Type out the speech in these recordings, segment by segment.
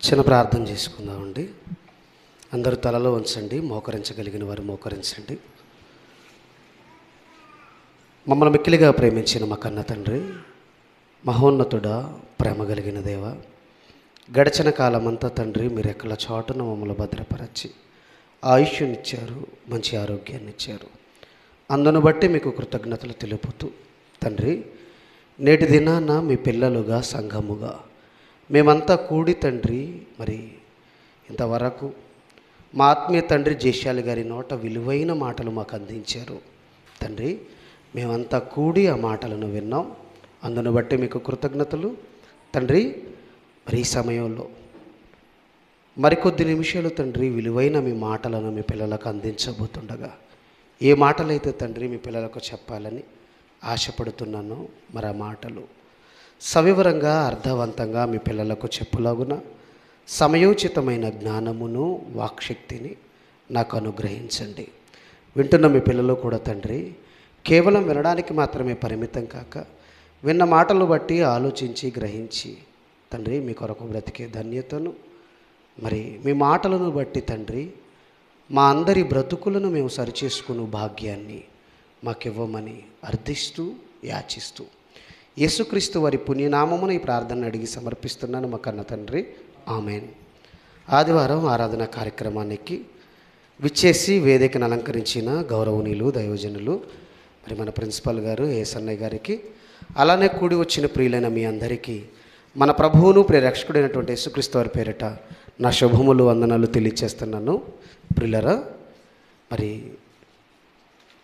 చిన్న ప్రార్థన చేసుకుందామండి. అందరూ తలలో ఉంచండి. మోకరించగలిగిన వారు మోకరించండి. మమ్మల్ని మిక్కిలిగా ప్రేమించిన మా కన్న తండ్రి, మహోన్నతుడా, ప్రేమ కలిగిన దేవ, గడిచిన కాలమంతా తండ్రి మీరు ఎక్కల చాటున మమ్మల్ని భద్రపరచి ఆయుష్యునిచ్చారు, మంచి ఆరోగ్యాన్ని ఇచ్చారు. అందును బట్టి మీకు కృతజ్ఞతలు తెలుపుతూ తండ్రి, నేటి దినాన మీ పిల్లలుగా సంఘముగా మేమంతా కూడి తండ్రి, మరి ఇంతవరకు మా ఆత్మీయ తండ్రి జేశాలి గారి నోట విలువైన మాటలు మాకు అందించారు తండ్రి. మేమంతా కూడి ఆ మాటలను విన్నాం. అందును బట్టి మీకు కృతజ్ఞతలు తండ్రి. మరి ఈ సమయంలో మరికొద్ది నిమిషాలు తండ్రి విలువైన మీ మాటలను మీ పిల్లలకు అందించబోతుండగా, ఏ మాటలైతే తండ్రి మీ పిల్లలకు చెప్పాలని ఆశపడుతున్నానో మరి ఆ మాటలు సవివరంగా అర్థవంతంగా మీ పిల్లలకు చెప్పులాగున సమయోచితమైన జ్ఞానమును వాక్శక్తిని నాకు అనుగ్రహించండి. వింటున్న మీ పిల్లలు కూడా తండ్రి కేవలం వినడానికి మాత్రమే పరిమితం కాక విన్న మాటలు బట్టి ఆలోచించి గ్రహించి తండ్రి మీ కొరకు బ్రతికే ధన్యతను, మరి మీ మాటలను బట్టి తండ్రి మా అందరి బ్రతుకులను మేము సరిచేసుకునే భాగ్యాన్ని మాకివ్వమని అర్థిస్తూ యాచిస్తూ యేసుక్రీస్తు వారి పుణ్యనామమున ఈ ప్రార్థన అడిగి సమర్పిస్తున్నాను మా కన్న తండ్రి, ఆమెన్. ఆదివారం ఆరాధన కార్యక్రమానికి విచ్చేసి వేదికను అలంకరించిన గౌరవనీయులు దైవజనులు మరి మన ప్రిన్సిపల్ గారు ఏసన్నయ్య గారికి, అలానే కూడి వచ్చిన ప్రియులైన మీ అందరికీ మన ప్రభువును ప్రియరక్షకుడైనటువంటి యేసుక్రీస్తు వారి పేరిట నా శుభములు వందనాలు తెలియచేస్తున్నాను. ప్రియులరా, మరి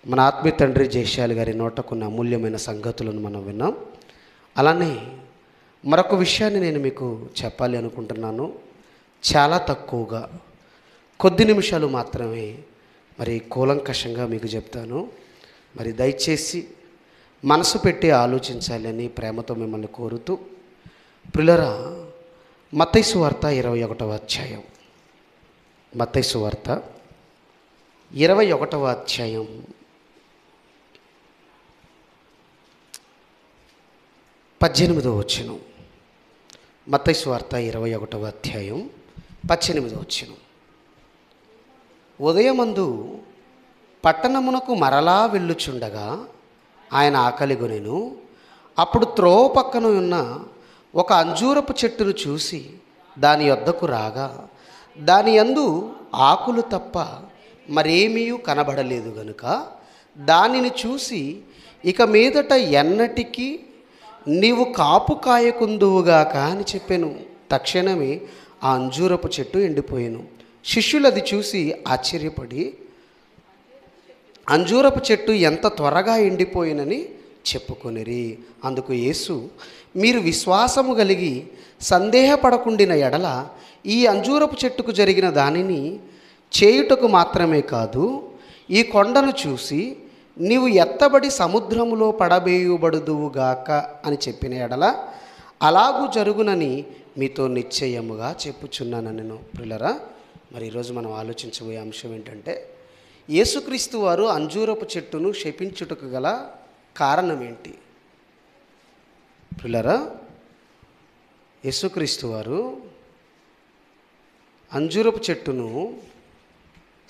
మన ఆత్మీయ తండ్రి జేశాలి గారి నోట కొన్ని అమూల్యమైన సంగతులను మనం విన్నాం. అలానే మరొక విషయాన్ని నేను మీకు చెప్పాలి అనుకుంటున్నాను. చాలా తక్కువగా కొద్ది నిమిషాలు మాత్రమే మరి కూలంకషంగా మీకు చెప్తాను. మరి దయచేసి మనసు పెట్టి ఆలోచించాలని ప్రేమతో మిమ్మల్ని కోరుతూ, ప్రియులరా, మత్తయి సువార్త 21వ అధ్యాయం, మత్తయి సువార్త 21వ అధ్యాయం 18వ వచనం. మత్తయి సువార్త 21వ అధ్యాయం 18వ వచనం. ఉదయమందు పట్టణమునకు మరలా వెళ్ళుచుండగా ఆయన ఆకలిగొనెను. అప్పుడు త్రోవ పక్కన ఉన్న ఒక అంజూరపు చెట్టును చూసి దాని యొద్దకు రాగా దాని యందు ఆకులు తప్ప మరేమీ కనబడలేదు గనుక దానిని చూసి, ఇక మీదట ఎన్నటికీ నీవు కాపు కాయకుందువుగాక అని చెప్పాను. తక్షణమే ఆ అంజూరపు చెట్టు ఎండిపోయాను. శిష్యులు అది చూసి ఆశ్చర్యపడి అంజూరపు చెట్టు ఎంత త్వరగా ఎండిపోయినని చెప్పుకొనిరి. అందుకు యేసు, మీరు విశ్వాసము కలిగి సందేహపడకుండిన ఎడల ఈ అంజూరపు చెట్టుకు జరిగిన దానిని చేయుటకు మాత్రమే కాదు, ఈ కొండను చూసి నీవు ఎత్తబడి సముద్రములో పడవేయబడుదువుగాక అని చెప్పిన ఎడల అలాగూ జరుగునని మీతో నిశ్చయముగా చెప్పుచున్నాను నేను. ప్రియులరా, మరి ఈరోజు మనం ఆలోచించబోయే అంశం ఏంటంటే, యేసుక్రీస్తు వారు అంజూరపు చెట్టును శపించుటకు గల కారణం ఏంటి? ప్రియులరా, యేసుక్రీస్తు వారు అంజూరపు చెట్టును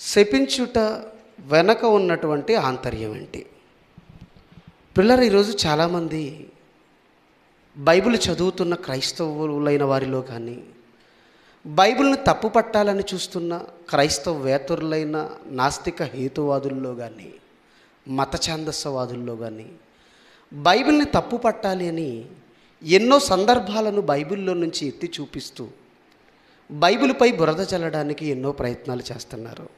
శపించుట వెనక ఉన్నటువంటి ఆంతర్యం ఏంటి? ప్రియులరా, ఈరోజు చాలామంది బైబిల్ చదువుతున్న క్రైస్తవులైన వారిలో కానీ, బైబిల్ని తప్పు పట్టాలని చూస్తున్న క్రైస్తవేతరులైన నాస్తిక హేతువాదుల్లో కానీ, మత ఛాందస్సవాదుల్లో కానీ బైబిల్ని తప్పు పట్టాలి అని ఎన్నో సందర్భాలను బైబిల్లో నుంచి ఎత్తి చూపిస్తూ బైబిల్పై బురద చల్లడానికి ఎన్నో ప్రయత్నాలు చేస్తున్నారు.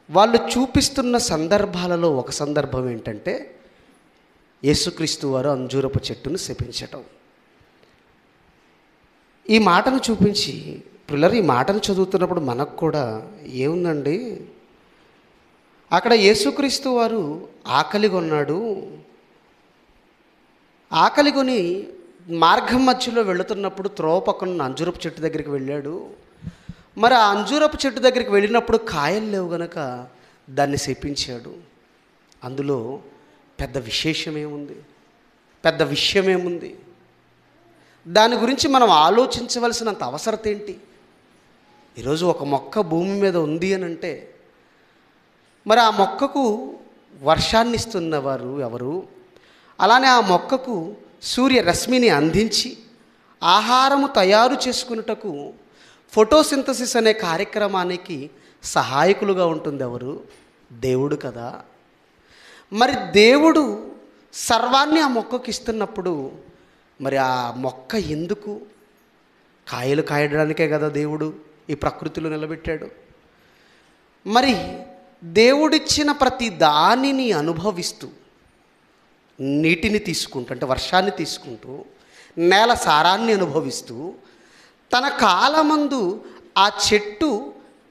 వాళ్ళు చూపిస్తున్న సందర్భాలలో ఒక సందర్భం ఏంటంటే, యేసుక్రీస్తు వారు అంజూరపు చెట్టును శపించటం. ఈ మాటను చూపించి పిల్లలు ఈ మాటను చదువుతున్నప్పుడు మనకు కూడా ఏముందండి, అక్కడ యేసుక్రీస్తు వారు ఆకలిగొన్నాడు. ఆకలిగొని మార్గం మధ్యలో వెళుతున్నప్పుడు త్రోవ పక్కన అంజూరపు చెట్టు దగ్గరికి వెళ్ళాడు. మరి ఆ అంజూరపు చెట్టు దగ్గరికి వెళ్ళినప్పుడు కాయలు లేవు గనక దాన్ని శపించాడు. అందులో పెద్ద విశేషమేముంది? పెద్ద విషయమేముంది? దాని గురించి మనం ఆలోచించవలసినంత అవసరం ఏంటి? ఈరోజు ఒక మొక్క భూమి మీద ఉంది అని అంటే మరి ఆ మొక్కకు వర్షాన్ని ఇస్తున్నవారు ఎవరు? అలానే ఆ మొక్కకు సూర్యరశ్మిని అందించి ఆహారము తయారు చేసుకున్నటకు ఫోటోసింథసిస్ అనే కార్యక్రమానికి సహాయకులుగా ఉంటుంది ఎవరు? దేవుడు కదా. మరి దేవుడు సర్వాన్ని ఆ మొక్కకు ఇస్తున్నప్పుడు మరి ఆ మొక్క ఎందుకు? కాయలు కాయడానికే కదా దేవుడు ఈ ప్రకృతిలో నిలబెట్టాడు. మరి దేవుడిచ్చిన ప్రతి దానిని అనుభవిస్తూ, నీటిని తీసుకుంటూ, అంటే వర్షాన్ని తీసుకుంటూ, నేల సారాన్ని అనుభవిస్తూ, తన కాలమందు ఆ చెట్టు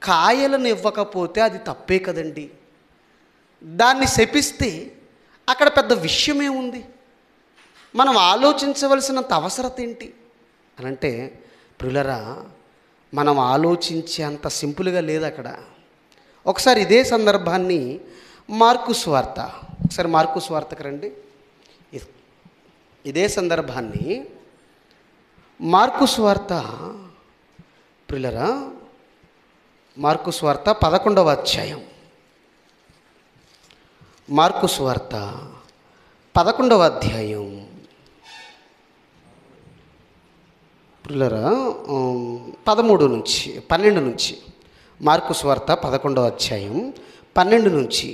కాయలను ఇవ్వకపోతే అది తప్పే కదండి. దాన్ని శపిస్తే అక్కడ పెద్ద విషయమేముంది? మనం ఆలోచించవలసినంత అవసరత ఏంటి అని అంటే, ప్రియులరా, మనం ఆలోచించేంత సింపుల్గా లేదు అక్కడ. ఒకసారి ఇదే సందర్భాన్ని మార్కు సువార్త, ఒకసారి మార్కు సువార్తకు రండి. ఇదే సందర్భాన్ని మార్కు సువార్త, ప్రియులరా, మార్కు సువార్త 11వ అధ్యాయం, మార్కు సువార్త 11వ అధ్యాయం, ప్రియులరా, 12 నుంచి మార్కు సువార్త 11వ అధ్యాయం 12 నుంచి.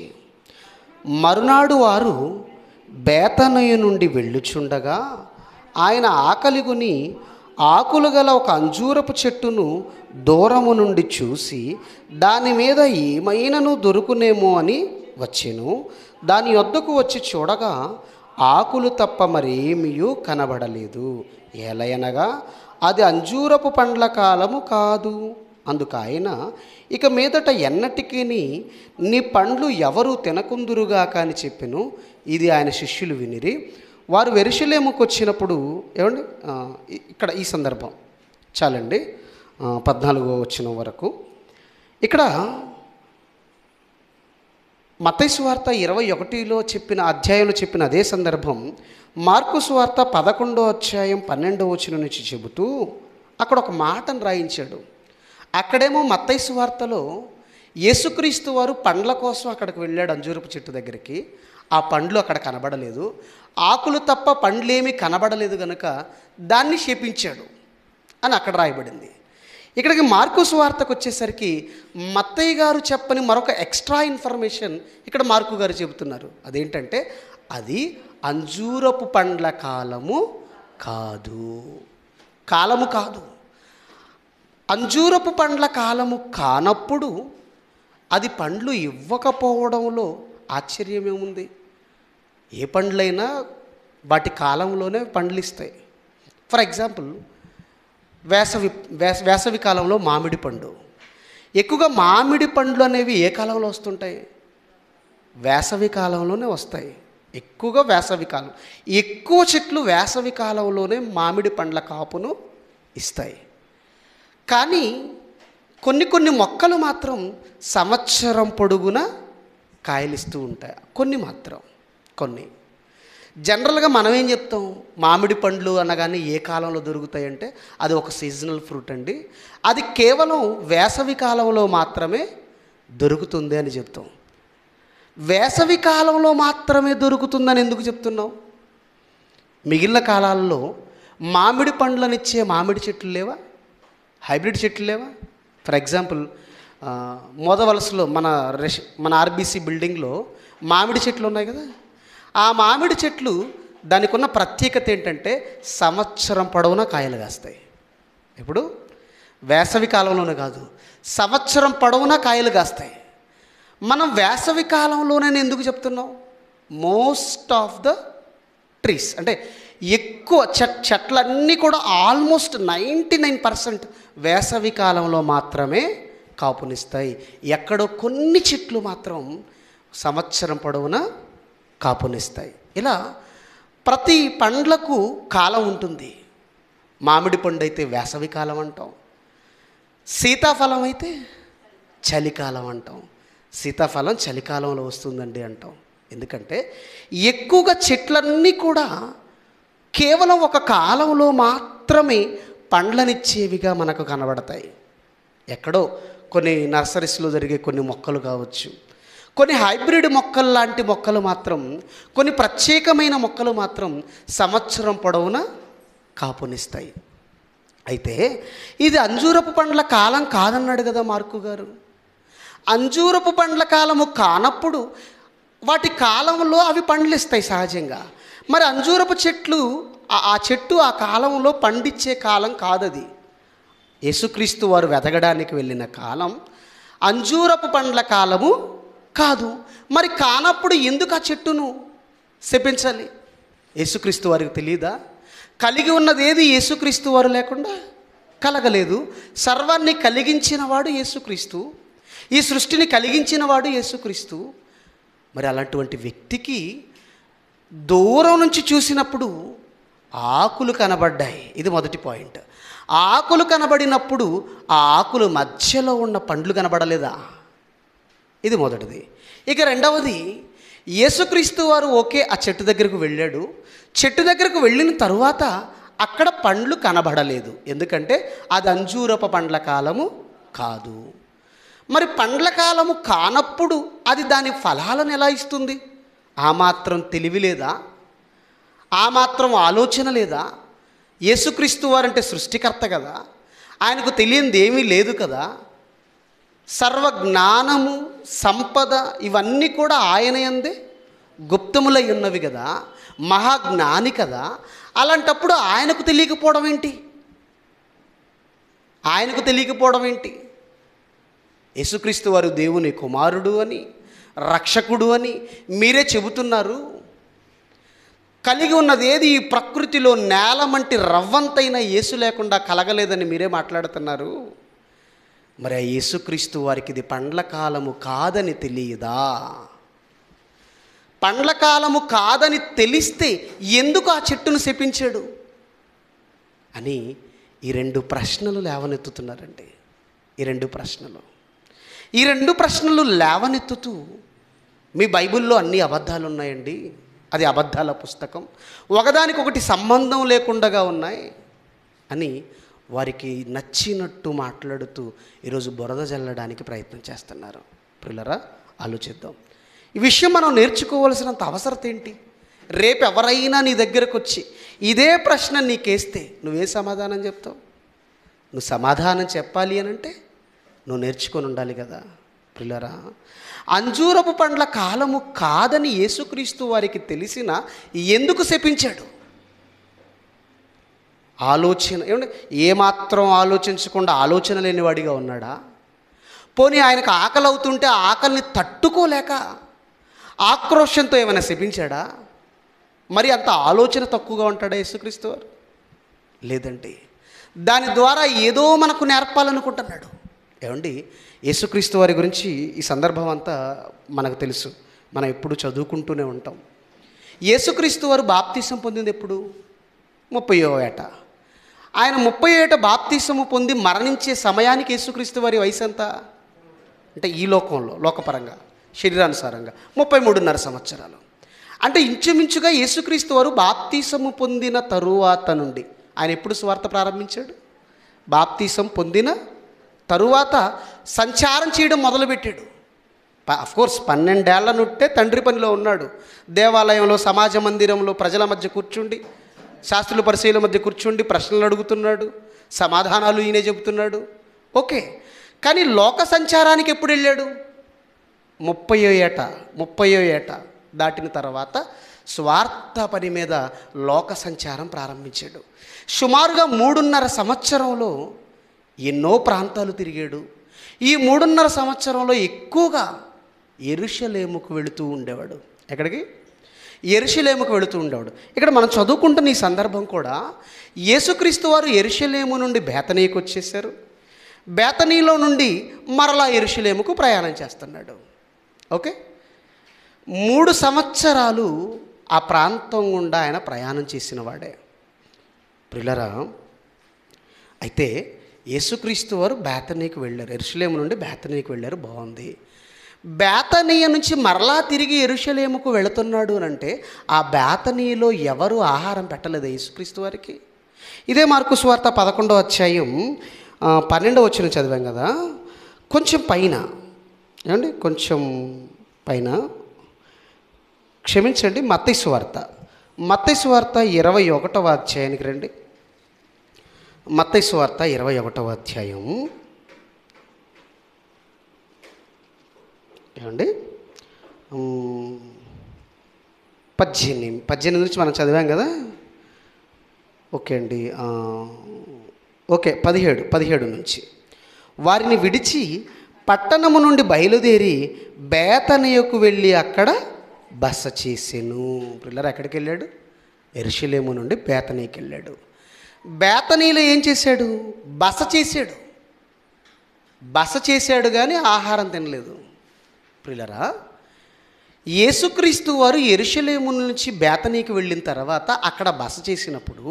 మరునాడు వారు బేతనయ నుండి వెళ్ళుచుండగా ఆయన ఆకలిగొని ఆకులు గల ఒక అంజూరపు చెట్టును దూరము నుండి చూసి దాని మీద ఏమైనను దొరుకునేమో అని వచ్చెను. దాని యొద్దకు వచ్చి చూడగా ఆకులు తప్ప మరేమీయూ కనబడలేదు. ఏలయనగా అది అంజూరపు పండ్ల కాలము కాదు. అందుకు ఆయన, ఇక మీదట ఎన్నటికీ నీ పండ్లు ఎవరు తినకుందురుగా అని చెప్పెను. ఇది ఆయన శిష్యులు వినిరి. వారు యెరూషలేముకు వచ్చినప్పుడు, ఏమండి ఇక్కడ ఈ సందర్భం చాలండి, 14వ వచనం వరకు. ఇక్కడ మత్తయి సువార్త 21లో చెప్పిన అధ్యాయంలో చెప్పిన అదే సందర్భం మార్కు సువార్త 11వ అధ్యాయం 12వ వచనం నుంచి చెబుతూ అక్కడ ఒక మాటను రాయించాడు. అక్కడేమో మత్తయి సువార్తలో యేసుక్రీస్తు వారు పండ్ల కోసం అక్కడికి వెళ్ళాడు, అంజూరపు చెట్టు దగ్గరికి. ఆ పండ్లు అక్కడ కనబడలేదు, ఆకులు తప్ప పండ్లేమీ కనబడలేదు కనుక దాన్ని శపించాడు అని అక్కడ రాయబడింది. ఇక్కడికి మార్కు సువార్తకు వచ్చేసరికి మత్తయి గారు చెప్పని మరొక ఎక్స్ట్రా ఇన్ఫర్మేషన్ ఇక్కడ మార్కు గారు చెబుతున్నారు. అదేంటంటే అది అంజూరపు పండ్ల కాలము కాదు. కాలము కాదు. అంజూరపు పండ్ల కాలము కానప్పుడు అది పండ్లు ఇవ్వకపోవడంలో ఆశ్చర్యమేముంది? ఏ పండ్లైనా వాటి కాలంలోనే పండ్లు ఇస్తాయి. ఫర్ ఎగ్జాంపుల్ వేసవి కాలంలో మామిడి పండు. ఎక్కువగా మామిడి పండ్లు అనేవి ఏ కాలంలో వస్తుంటాయి? వేసవి కాలంలోనే వస్తాయి. ఎక్కువగా వేసవి కాలం. ఎక్కువ చెట్లు వేసవి కాలంలోనే మామిడి పండ్ల కాపును ఇస్తాయి. కానీ కొన్ని మొక్కలు మాత్రం సంవత్సరం పొడుగున కాయలిస్తూ ఉంటాయి. కొన్ని మాత్రం, కొన్ని. జనరల్గా మనం ఏం చెప్తాం? మామిడి పండ్లు అనగానే ఏ కాలంలో దొరుకుతాయంటే అది ఒక సీజనల్ ఫ్రూట్ అండి, అది కేవలం వేసవి కాలంలో మాత్రమే దొరుకుతుంది అని చెప్తాం. వేసవి కాలంలో మాత్రమే దొరుకుతుందని ఎందుకు చెప్తున్నాం? మిగిలిన కాలాల్లో మామిడి పండ్లనిచ్చే మామిడి చెట్లు లేవా? హైబ్రిడ్ చెట్లు లేవా? ఫర్ ఎగ్జాంపుల్ మోదవలసలో మన ఆర్బీసీ బిల్డింగ్లో మామిడి చెట్లు ఉన్నాయి కదా. ఆ మామిడి చెట్లు దానికి ఉన్న ప్రత్యేకత ఏంటంటే సంవత్సరం పొడవునా కాయలు కాస్తాయి. ఇప్పుడు వేసవి కాలంలోనే కాదు, సంవత్సరం పొడవునా కాయలు కాస్తాయి. మనం వేసవి కాలంలోనే ఎందుకు చెప్తున్నాం? మోస్ట్ ఆఫ్ ద ట్రీస్, అంటే ఎక్కువ చెట్లన్నీ కూడా ఆల్మోస్ట్ 99% వేసవి కాలంలో మాత్రమే కాపునిస్తాయి. ఎక్కడో కొన్ని చెట్లు మాత్రం సంవత్సరం పొడవునా కాపునిస్తాయి. ఇలా ప్రతి పండ్లకు కాలం ఉంటుంది. మామిడి పండు అయితే వేసవి కాలం అంటాం, సీతాఫలం అయితే చలికాలం అంటాం. సీతాఫలం చలికాలంలో వస్తుందండి అంటాం. ఎందుకంటే ఎక్కువగా చెట్లన్నీ కూడా కేవలం ఒక కాలంలో మాత్రమే పండ్లనిచ్చేవిగా మనకు కనబడతాయి. ఎక్కడో కొన్ని నర్సరీస్లో జరిగే కొన్ని మొక్కలు కావచ్చు, కొన్ని హైబ్రిడ్ మొక్కలు లాంటి మొక్కలు మాత్రం, కొన్ని ప్రత్యేకమైన మొక్కలు మాత్రం సంవత్సరం పొడవునా కాపునిస్తాయి. అయితే ఇది అంజూరపు పండ్ల కాలం కాదన్నాడు కదా మార్కు గారు. అంజూరపు పండ్ల కాలము కానప్పుడు వాటి కాలంలో అవి పండ్లు ఇస్తాయి సహజంగా. మరి అంజూరపు చెట్లు ఆ చెట్టు ఆ కాలంలో పండించే కాలం కాదది. యేసుక్రీస్తు వారు వెతకడానికి వెళ్ళిన కాలం అంజూరపు పండ్ల కాలము కాదు. మరి కానప్పుడు ఎందుకు ఆ చెట్టును శపించాలి? యేసుక్రీస్తు వారికి తెలియదా? కలిగి ఉన్నది ఏది యేసుక్రీస్తు వారు లేకుండా కలగలేదు. సర్వాన్ని కలిగించిన వాడు యేసుక్రీస్తు, ఈ సృష్టిని కలిగించిన వాడు యేసుక్రీస్తు. మరి అలాంటి వ్యక్తికి దూరం నుంచి చూసినప్పుడు ఆకులు కనబడ్డాయి. ఇది మొదటి పాయింట్. ఆకులు కనబడినప్పుడు ఆ ఆకుల మధ్యలో ఉన్న పండ్లు కనబడలేదా? ఇది మొదటిది. ఇక రెండవది, యేసుక్రీస్తు వారు ఓకే ఆ చెట్టు దగ్గరకు వెళ్ళాడు. చెట్టు దగ్గరకు వెళ్ళిన తరువాత అక్కడ పండ్లు కనబడలేదు. ఎందుకంటే అది అంజూరపు పండ్ల కాలము కాదు. మరి పండ్ల కాలము కానప్పుడు అది దాని ఫలాలను ఎలా ఇస్తుంది? ఆ మాత్రం తెలివి లేదా? ఆ మాత్రం ఆలోచన లేదా? యేసుక్రీస్తు వారంటే సృష్టికర్త కదా, ఆయనకు తెలియంది ఏమీ లేదు కదా. సర్వజ్ఞానము, సంపద ఇవన్నీ కూడా ఆయన యందే గుప్తములై ఉన్నవి కదా, మహాజ్ఞాని కదా. అలాంటప్పుడు ఆయనకు తెలియకపోవడం ఏంటి? ఆయనకు తెలియకపోవడం ఏంటి? యేసుక్రీస్తు వారు దేవుని కుమారుడు అని, రక్షకుడు అని మీరే చెబుతున్నారు. కలిగి ఉన్నది ఏది? ఈ ప్రకృతిలో నేలమంటి రవ్వంతైన యేసు లేకుండా కలగలేదని మీరే మాట్లాడుతున్నారు. మరి ఆ యేసుక్రీస్తు వారికి ఇది పండ్ల కాలము కాదని తెలియదా? పండ్ల కాలము కాదని తెలిస్తే ఎందుకు ఆ చెట్టును శపించాడు అని ఈ రెండు ప్రశ్నలు లేవనెత్తుతున్నారండి. ఈ రెండు ప్రశ్నలు లేవనెత్తుతూ, మీ బైబిల్లో అన్ని అబద్ధాలు ఉన్నాయండి, అది అబద్ధాల పుస్తకం, ఒకదానికొకటి సంబంధం లేకుండా ఉన్నాయి అని వారికి నచ్చినట్టు మాట్లాడుతూ ఈరోజు బురద జల్లడానికి ప్రయత్నం చేస్తున్నారు. ప్రియులారా, ఆలోచిద్దాం. ఈ విషయం మనం నేర్చుకోవాల్సినంత అవసరం ఏంటి? రేపు ఎవరైనా నీ దగ్గరకు వచ్చి ఇదే ప్రశ్న నీకేస్తే నువ్వే సమాధానం చెప్తావు? నువ్వు సమాధానం చెప్పాలి అని అంటే నువ్వు నేర్చుకొని ఉండాలి కదా. ప్రియులారా, అంజూరపు పండ్ల కాలము కాదని యేసుక్రీస్తు వారికి తెలిసిన ఎందుకు శపించాడు? ఆలోచన ఏమంటే ఏమాత్రం ఆలోచించకుండా ఆలోచన లేనివాడిగా ఉన్నాడా? పోనీ ఆయనకు ఆకలి అవుతుంటే ఆ ఆకలిని తట్టుకోలేక ఆక్రోషంతో ఏమైనా శపించాడా? మరి అంత ఆలోచన తక్కువగా ఉంటాడా యేసుక్రీస్తు వారు? లేదండి. దాని ద్వారా ఏదో మనకు నేర్పాలనుకుంటున్నాడు. ఏమండి, యేసుక్రీస్తు వారి గురించి ఈ సందర్భం అంతా మనకు తెలుసు, మనం ఎప్పుడు చదువుకుంటూనే ఉంటాం. యేసుక్రీస్తు వారు బాప్తీసం పొందింది ఎప్పుడు? 30వ ఏట. ఆయన 30 ఏట బాప్తీసము పొంది మరణించే సమయానికి యేసుక్రీస్తు వారి వయసు ఎంత అంటే, ఈ లోకంలో లోకపరంగా శరీరానుసారంగా 33.5 సంవత్సరాలు. అంటే ఇంచుమించుగా యేసుక్రీస్తు వారు బాప్తీసము పొందిన తరువాత నుండి ఆయన ఎప్పుడు సువార్త ప్రారంభించాడు? బాప్తీసం పొందిన తరువాత సంచారం చేయడం మొదలుపెట్టాడు. అఫ్కోర్స్ 12 ఏళ్ల నుండే తండ్రి పనిలో ఉన్నాడు. దేవాలయంలో, సమాజ మందిరంలో ప్రజల మధ్య కూర్చుండి, శాస్త్రుల పరిచయుల మధ్య కూర్చుండి ప్రశ్నలు అడుగుతున్నాడు, సమాధానాలు ఈయనే చెబుతున్నాడు. ఓకే, కానీ లోక సంచారానికి ఎప్పుడు వెళ్ళాడు? 30వ ఏట దాటిన తర్వాత స్వార్థ పని మీద లోక సంచారం ప్రారంభించాడు. సుమారుగా 3.5 సంవత్సరంలో ఎన్నో ప్రాంతాలు తిరిగాడు. ఈ 3.5 సంవత్సరంలో ఎక్కువగా యెరూషలేముకు వెళుతూ ఉండేవాడు. ఎక్కడికి? యెరూషలేముకు వెళుతూ ఉండేవాడు. ఇక్కడ మనం చదువుకుంటున్న ఈ సందర్భం కూడా యేసుక్రీస్తు వారు యెరూషలేము నుండి బేతనీకి వచ్చేసారు. బేతనీలో నుండి మరలా యెరూషలేముకు ప్రయాణం చేస్తున్నాడు. ఓకే, 3 సంవత్సరాలు ఆ ప్రాంతం గుండా ఆయన ప్రయాణం చేసిన వాడే. ప్రియులారా, అయితే యేసుక్రీస్తు వారు బేతనీకి వెళ్ళారు. యెరూషలేము నుండి బేతనీకి వెళ్ళారు, బాగుంది. బేతనీయ నుంచి మరలా తిరిగి యెరూషలేముకు వెళుతున్నాడు అని అంటే ఆ బేతనీలో ఎవరు ఆహారం పెట్టలేదు యేసుక్రీస్తు వారికి. ఇదే మార్కు సువార్త 11వ అధ్యాయం 12వ వచనం చదివాం కదా, కొంచెం పైన ఏమండి, కొంచెం పైన క్షమించండి, మత్తయి సువార్త 21వ అధ్యాయానికి రండి. మత్తయి సువార్త 21వ అధ్యాయం ఏమండి 18 నుంచి మనం చదివాం కదా. ఓకే అండి, ఓకే 17 నుంచి. వారిని విడిచి పట్టణము నుండి బయలుదేరి బేతనియకు వెళ్ళి అక్కడ బస చేసెను. పిల్లలు ఎక్కడికి వెళ్ళాడు? యెరూషలేము నుండి బేతనీకి వెళ్ళాడు. బేతనీలో ఏం చేశాడు? బస చేశాడు. బస చేశాడు కానీ ఆహారం తినలేదు. పిల్లరా, యేసుక్రీస్తు వారు యెరూషలేము నుంచి బేతనీకి వెళ్ళిన తర్వాత అక్కడ బస చేసినప్పుడు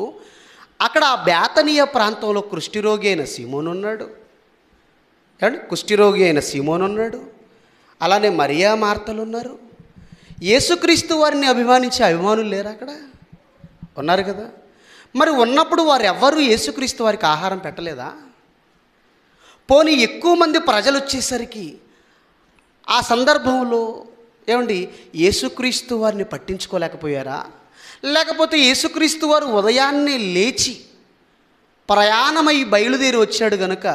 అక్కడ ఆ బేతనీయ ప్రాంతంలో కుష్ఠరోగి అయిన సీమోను ఉన్నాడు. కుష్ఠరోగి అయిన సీమోను ఉన్నాడు. అలానే మరియా మార్తలు ఉన్నారు. యేసుక్రీస్తు వారిని అభిమానించే అభిమానులు లేరు అక్కడ? ఉన్నారు కదా. మరి ఉన్నప్పుడు వారు ఎవ్వరూ యేసుక్రీస్తు వారికి ఆహారం పెట్టలేదా? పోనీ ఎక్కువ మంది ప్రజలు వచ్చేసరికి ఆ సందర్భంలో ఏమండి యేసుక్రీస్తు వారిని పట్టించుకోలేకపోయారా? లేకపోతే యేసుక్రీస్తు వారు ఉదయాన్నే లేచి ప్రయాణమై బయలుదేరి వచ్చాడు కనుక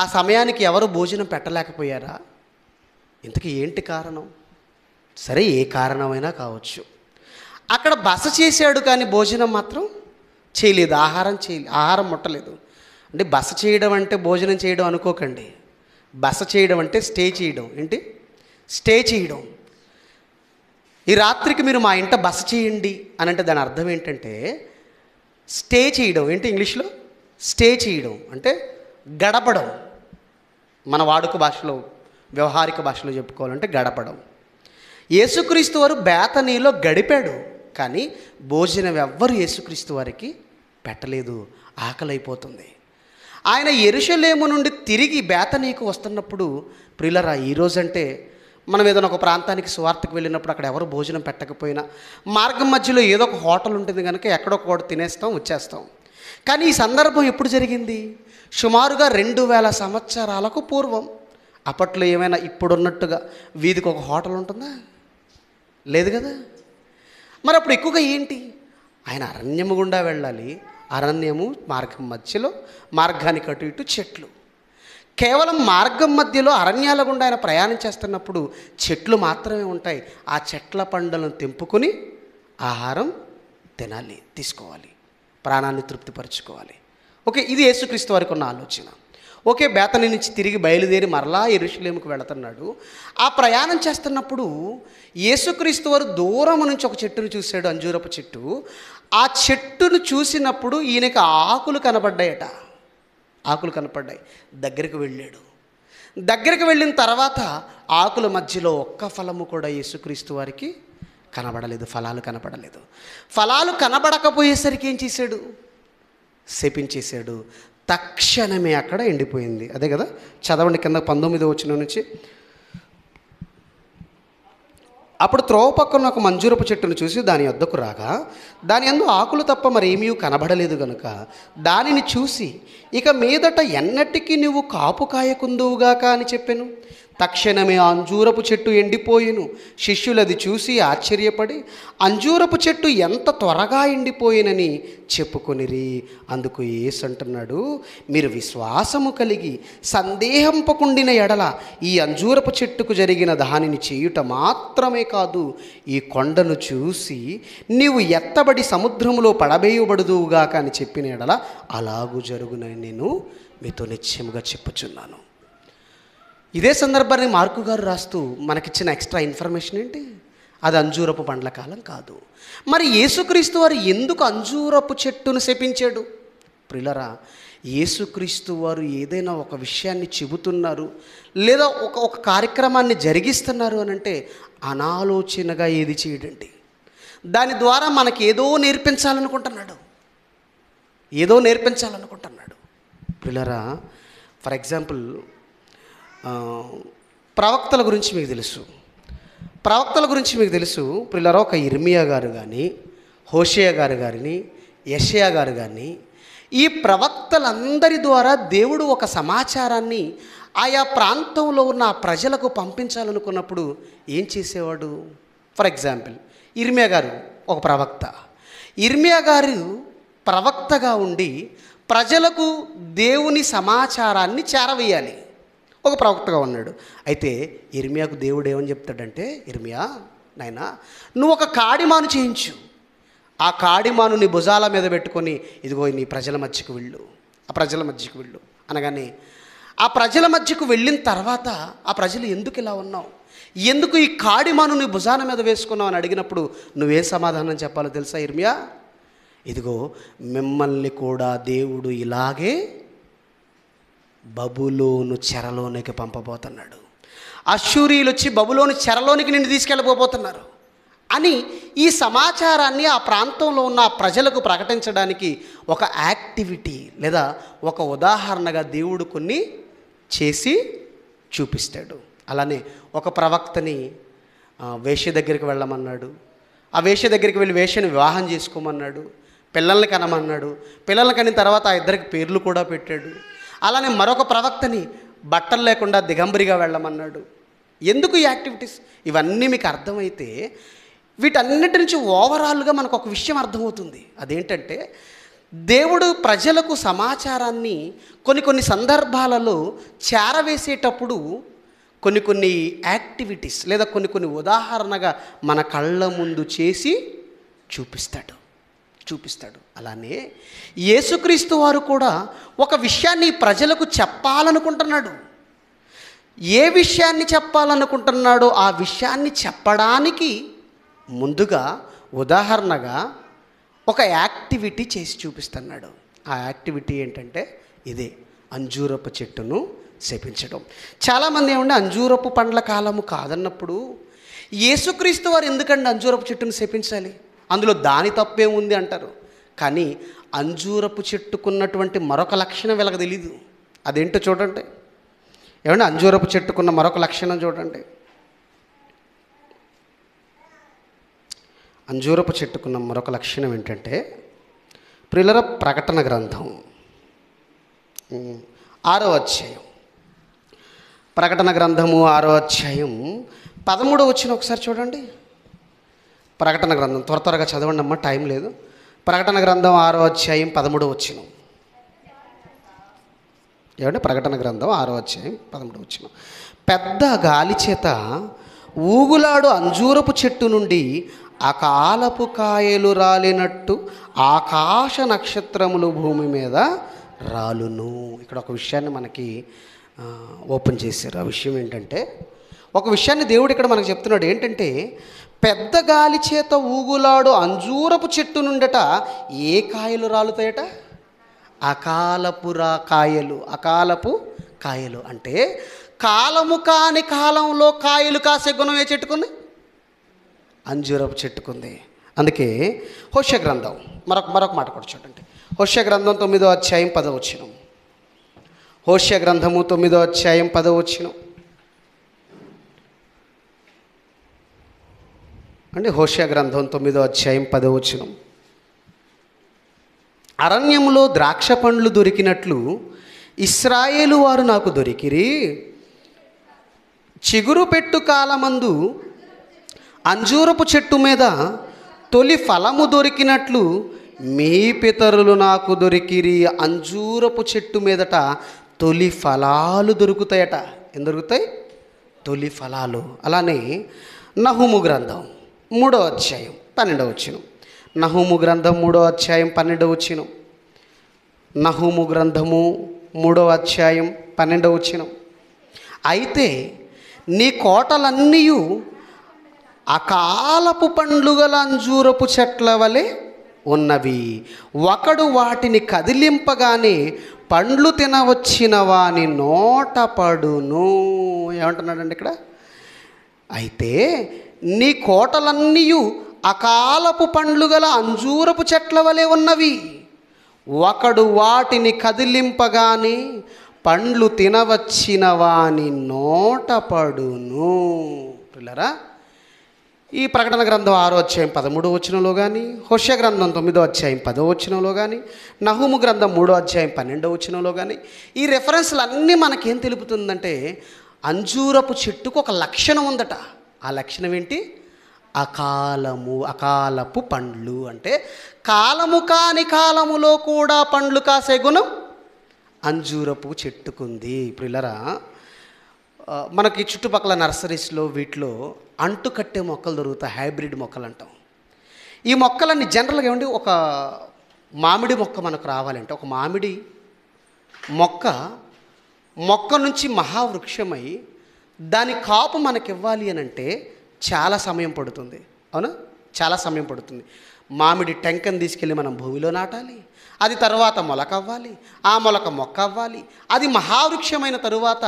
ఆ సమయానికి ఎవరు భోజనం పెట్టలేకపోయారా? ఇంతకీ ఏంటి కారణం? సరే, ఏ కారణమైనా కావచ్చు. అక్కడ బస చేశాడు కానీ భోజనం మాత్రం చేయలేదు, ఆహారం ముట్టలేదు. అంటే బస చేయడం అంటే భోజనం చేయడం అనుకోకండి. బస చేయడం అంటే స్టే చేయడం. ఏంటి? స్టే చేయడం. ఈ రాత్రికి మీరు మా ఇంట బస చేయండి అని అంటే దాని అర్థం ఏంటంటే స్టే చేయడం. ఏంటి ఇంగ్లీష్లో? స్టే చేయడం అంటే గడపడం. మన వాడుక భాషలో, వ్యవహారిక భాషలో చెప్పుకోవాలంటే గడపడం. యేసుక్రీస్తు వారు బేతనీలో గడిపాడు కానీ భోజనం ఎవ్వరు యేసుక్రీస్తు వారికి పెట్టలేదు. ఆకలైపోతుంది. ఆయన యెరూషలేము నుండి తిరిగి బేతనీకు వస్తున్నప్పుడు, ప్రియులరా, ఈరోజంటే మనం ఏదైనా ఒక ప్రాంతానికి సువార్తకు వెళ్ళినప్పుడు అక్కడ ఎవరు భోజనం పెట్టకపోయినా మార్గం మధ్యలో ఏదో ఒక హోటల్ ఉంటుంది కనుక ఎక్కడో ఒకటి తినేస్తాం, వచ్చేస్తాం. కానీ ఈ సందర్భం ఎప్పుడు జరిగింది? సుమారుగా 2000 సంవత్సరాలకు పూర్వం. అప్పట్లో ఏమైనా ఇప్పుడున్నట్టుగా వీధికి ఒక హోటల్ ఉంటుందా? లేదు కదా. మరి అప్పుడు ఎక్కువగా ఏంటి? ఆయన అరణ్యము గుండా వెళ్ళాలి. అరణ్యము, మార్గం మధ్యలో, మార్గానికి అటు ఇటు చెట్లు. కేవలం మార్గం మధ్యలో అరణ్యాల గుండా ఆయన ప్రయాణం చేస్తున్నప్పుడు చెట్లు మాత్రమే ఉంటాయి. ఆ చెట్ల పండ్లను తెంపుకొని ఆహారం తినాలి, తీసుకోవాలి, ప్రాణాన్ని తృప్తిపరచుకోవాలి. ఓకే, ఇది యేసుక్రీస్తు వారికి ఉన్న ఆలోచన. ఓకే, బేతనీ నుంచి తిరిగి బయలుదేరి మరలా యెరూషలేముకు వెళుతున్నాడు. ఆ ప్రయాణం చేస్తున్నప్పుడు యేసుక్రీస్తు వారు దూరం నుంచి ఒక చెట్టును చూశాడు, అంజూరపు చెట్టు. ఆ చెట్టును చూసినప్పుడు ఈయనకి ఆకులు కనబడ్డాయట. ఆకులు కనపడ్డాయి. దగ్గరికి వెళ్ళాడు. దగ్గరికి వెళ్ళిన తర్వాత ఆకుల మధ్యలో ఒక్క ఫలము కూడా యేసుక్రీస్తు వారికి కనబడలేదు. ఫలాలు కనబడలేదు. ఫలాలు కనబడకపోయేసరికి ఏం చేశాడు? శపించేశాడు. తక్షణమే అక్కడ ఎండిపోయింది. అదే కదా, చదవండి కింద 19వ వచనం నుంచి. అప్పుడు త్రోవ పక్కన ఒక మంజూరపు చెట్టును చూసి దాని వద్దకు రాగా దాని యందు ఆకులు తప్ప మరేమీ కనబడలేదు గనుక దానిని చూసి, ఇక మీదట ఎన్నటికీ నువ్వు కాపు కాయకుందువుగాక అని చెప్పెను. తక్షణమే అంజూరపు చెట్టు ఎండిపోయెను. శిష్యులు అది చూసి ఆశ్చర్యపడి అంజూరపు చెట్టు ఎంత త్వరగా ఎండిపోయినని చెప్పుకొనిరి. అందుకు యేసు అంటున్నాడు, మీరు విశ్వాసము కలిగి సందేహంపకుండిన ఎడల ఈ అంజూరపు చెట్టుకు జరిగిన దానిని చేయుట మాత్రమే కాదు, ఈ కొండను చూసి నీవు ఎత్తబడి సముద్రములో పడవేయబడుదువుగాక అని చెప్పిన ఎడల అలాగూ జరుగునని నేను మీతో నిశ్చయముగా చెప్పుచున్నాను. ఇదే సందర్భాన్ని మార్కు గారు రాస్తూ మనకిచ్చిన ఎక్స్ట్రా ఇన్ఫర్మేషన్ ఏంటి? అది అంజూరపు పండ్ల కాలం కాదు. మరి యేసుక్రీస్తు వారు ఎందుకు అంజూరపు చెట్టును శపించాడు? ప్రియులరా, యేసుక్రీస్తు వారు ఏదైనా ఒక విషయాన్ని చెబుతున్నారు లేదా ఒక కార్యక్రమాన్ని జరిగిస్తున్నారు అని అంటే అనాలోచనగా ఏది చేయడండి. దాని ద్వారా మనకి ఏదో నేర్పించాలనుకుంటున్నాడు. ప్రియులరా, ఫర్ ఎగ్జాంపుల్ ప్రవక్తల గురించి మీకు తెలుసు. ప్రియులారా, ఒక ఇర్మియా గారు కానీ, హోషేయ గారు కానీ, యెషయా గారు కానీ ఈ ప్రవక్తలందరి ద్వారా దేవుడు ఒక సమాచారాన్ని ఆయా ప్రాంతంలో ఉన్న ఆ ప్రజలకు పంపించాలనుకున్నప్పుడు ఏం చేసేవాడు? ఫర్ ఎగ్జాంపుల్, ఇర్మియా గారు ఒక ప్రవక్త. ఇర్మియా గారు ప్రవక్తగా ఉండి ప్రజలకు దేవుని సమాచారాన్ని చేరవేయాలి. ఒక ప్రవక్తగా ఉన్నాడు. అయితే ఇర్మియాకు దేవుడు ఏమని చెప్తాడంటే, ఇర్మియా నాయనా, నువ్వు ఒక కాడిమాను చేయించు. ఆ కాడిమాను నీ భుజాల మీద పెట్టుకొని ఇదిగో నీ ప్రజల మధ్యకు వెళ్ళు, ఆ ప్రజల మధ్యకు వెళ్ళు అనగానే ఆ ప్రజల మధ్యకు వెళ్ళిన తర్వాత ఆ ప్రజలు ఎందుకు ఇలా ఉన్నావు, ఎందుకు ఈ కాడిమాను నీ భుజాల మీద వేసుకున్నావు అని అడిగినప్పుడు నువ్వేం సమాధానం చెప్పాలో తెలుసా ఇర్మియా? ఇదిగో మిమ్మల్ని కూడా దేవుడు ఇలాగే బబులోను చెరలోనికి పంపబోతున్నాడు. అష్షూరీయులు వచ్చి బబులోను చెరలోనికి నిన్ను తీసుకెళ్ళబోతున్నారు అని ఈ సమాచారాన్ని ఆ ప్రాంతంలో ఉన్న ప్రజలకు ప్రకటించడానికి ఒక యాక్టివిటీ లేదా ఒక ఉదాహరణగా దేవుడు కొన్ని చేసి చూపిస్తాడు. అలానే ఒక ప్రవక్తని వేశ్య దగ్గరికి వెళ్ళమన్నాడు. ఆ వేశ్య దగ్గరికి వెళ్ళి వేశ్యని వివాహం చేసుకోమన్నాడు. పిల్లల్ని కనమన్నాడు. పిల్లల్ని కనిన తర్వాత ఆ ఇద్దరికి పేర్లు కూడా పెట్టాడు. అలానే మరొక ప్రవక్తని బట్టలు లేకుండా దిగంబరిగా వెళ్ళమన్నాడు. ఎందుకు ఈ యాక్టివిటీస్? ఇవన్నీ మీకు అర్థమైతే వీటన్నిటి నుంచి ఓవరాల్గా మనకు ఒక విషయం అర్థమవుతుంది. అదేంటంటే దేవుడు ప్రజలకు సమాచారాన్ని కొన్ని సందర్భాలలో చేరవేసేటప్పుడు కొన్ని యాక్టివిటీస్ లేదా కొన్ని ఉదాహరణగా మన కళ్ళ ముందు చేసి చూపిస్తాడు. అలానే యేసుక్రీస్తు వారు కూడా ఒక విషయాన్ని ప్రజలకు చెప్పాలనుకుంటున్నాడు. ఏ విషయాన్ని చెప్పాలనుకుంటున్నాడో ఆ విషయాన్ని చెప్పడానికి ముందుగా ఉదాహరణగా ఒక యాక్టివిటీ చేసి చూపిస్తున్నాడు. ఆ యాక్టివిటీ ఏంటంటే ఇదే, అంజూరపు చెట్టును శపించడం. చాలామంది ఏమంటే అంజూరపు పండ్ల కాలము కాదన్నప్పుడు యేసుక్రీస్తు వారు ఎందుకంటే అంజూరపు చెట్టును శపించాలి, అందులో దాని తప్పే ఉంది అంటారు. కానీ అంజూరపు చెట్టుకున్నటువంటి మరొక లక్షణం వీళ్ళకి తెలీదు. అదేంటో చూడండి. ఏమంటే అంజూరపు చెట్టుకున్న మరొక లక్షణం చూడండి. అంజూరపు చెట్టుకున్న మరొక లక్షణం ఏంటంటే, ప్రియులర, ప్రకటన గ్రంథం 6వ అధ్యాయం, ప్రకటన గ్రంథము 6వ అధ్యాయం 13వ వచనం ఒకసారి చూడండి. ప్రకటన గ్రంథం త్వరగా చదవండి అమ్మా, టైం లేదు. ప్రకటన గ్రంథం 6వ అధ్యాయం 13వ వచనం. ఏమంటే ప్రకటన గ్రంథం 6వ అధ్యాయం 13వ వచనం. పెద్ద గాలి చేత ఊగులాడు అంజూరపు చెట్టు నుండి అకాలపు కాయలు రాలినట్టు ఆకాశ నక్షత్రములు భూమి మీద రాలును. ఇక్కడ ఒక విషయాన్ని మనకి ఓపెన్ చేశారు. ఆ విషయం ఏంటంటే, ఒక విషయాన్ని దేవుడు ఇక్కడ మనకు చెప్తున్నాడు. ఏంటంటే, పెద్ద గాలి చేత ఊగులాడు అంజూరపు చెట్టు నుండట ఏ కాయలు రాలుతాయట? అకాలపు కాయలు. అంటే కాలము కాని కాలంలో కాయలు కాసే గుణం ఏ చెట్టుకుంది? అంజూరపు చెట్టుకుంది. అందుకే హోషే గ్రంథం మరొక మాట కూడా చూడండి. హోషే గ్రంథం 9వ అధ్యాయం 10వ వచనం. హోషే గ్రంథము 9వ అధ్యాయం 10వ వచనం. అంటే హోషే గ్రంథం 9వ అధ్యాయం 10వ వచనం. అరణ్యములో ద్రాక్ష పండ్లు దొరికినట్లు ఇశ్రాయేలు వారు నాకు దొరికిరి. చిగురు పెట్టు కాలమందు అంజూరపు చెట్టు మీద తొలి ఫలము దొరికినట్లు మీ పితరులు నాకు దొరికిరి. అంజూరపు చెట్టు మీదట తొలి ఫలాలు దొరుకుతాయట. ఏం దొరుకుతాయి? తొలి ఫలాలు. అలానే నహూము గ్రంథం 3వ అధ్యాయం 12వ వచనం. నహూము గ్రంథం 3వ అధ్యాయం 12వ వచనం. నహూము గ్రంథము 3వ అధ్యాయం 12వ వచనం. అయితే నీ కోటలన్నీ అకాలపు పండ్లు గల అంజూరపు చెట్ల వలె ఉన్నవి. ఒకడు వాటిని కదిలింపగానే పండ్లు తినవచ్చిన వాని నోట పడును. ఏమంటున్నాడండి ఇక్కడ? అయితే నీ కోటలన్నీ అకాలపు పండ్లు గల అంజూరపు చెట్ల వలె ఉన్నవి. ఒకడు వాటిని కదిలింపగానే పండ్లు తినవచ్చిన వాని నోట పడును. పిల్లరా, ఈ ప్రకటన గ్రంథం 6వ అధ్యాయం 13వ వచనంలో కానీ, హోషేయ గ్రంథం 9వ అధ్యాయం 10వ వచనంలో కానీ, నహూము గ్రంథం 3వ అధ్యాయం 12వ వచనంలో కానీ ఈ రెఫరెన్స్లు అన్నీ మనకేం తెలుపుతుందంటే అంజూరపు చెట్టుకు ఒక లక్షణం ఉందట. ఆ లక్షణం ఏంటి? అకాలపు పండ్లు. అంటే కాలము కాని కాలములో కూడా పండ్లు కాసే గుణం అంజూరపు చెట్టుకుంది. పిల్లరా, మనకి చుట్టుపక్కల నర్సరీస్లో వీటిలో అంటు కట్టే మొక్కలు దొరుకుతాయి, హైబ్రిడ్ మొక్కలు అంటాం. ఈ మొక్కలన్నీ జనరల్గా ఏమండి, ఒక మామిడి మొక్క మనకు రావాలంటే ఒక మామిడి మొక్క నుంచి మహావృక్షమై దాని కాపు మనకి ఇవ్వాలి అని అంటే చాలా సమయం పడుతుంది. అవునా? చాలా సమయం పడుతుంది. మామిడి టెంకను తీసుకెళ్ళి మనం భూమిలో నాటాలి, అది తర్వాత మొలక అవ్వాలి, ఆ మొలక మొక్క అవ్వాలి, అది మహావృక్షమైన తరువాత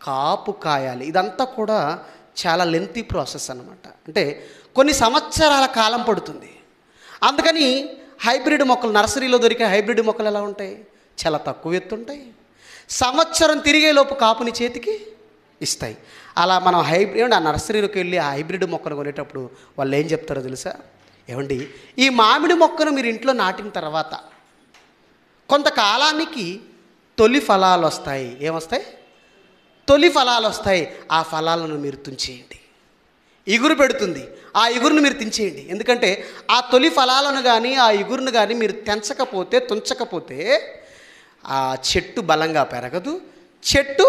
కాపు కాయాలి. ఇదంతా కూడా చాలా లెంతీ ప్రాసెస్ అన్నమాట. అంటే కొన్ని సంవత్సరాల కాలం పడుతుంది. అందుకని హైబ్రిడ్ మొక్కలు, నర్సరీలో దొరికే హైబ్రిడ్ మొక్కలు ఎలా ఉంటాయి? చాలా తక్కువ ఎత్తుంటాయి, సంవత్సరం తిరిగేలోపు కాపుని చేతికి ఇస్తాయి. అలా మనం ఆ నర్సరీలోకి వెళ్ళి ఆ హైబ్రిడ్ మొక్కను కొనేటప్పుడు వాళ్ళు ఏం చెప్తారో తెలుసా? ఏమండి, ఈ మామిడి మొక్కను మీరు ఇంట్లో నాటిన తర్వాత కొంతకాలానికి తొలి ఫలాలు వస్తాయి. ఏమొస్తాయి? తొలి ఫలాలు వస్తాయి. ఆ ఫలాలను మీరు తుంచేయండి. ఇగురు పెడుతుంది, ఆ ఇగురును మీరు తించేయండి. ఎందుకంటే ఆ తొలి ఫలాలను కానీ ఆ ఇగురును కానీ మీరు తుంచకపోతే ఆ చెట్టు బలంగా పెరగదు, చెట్టు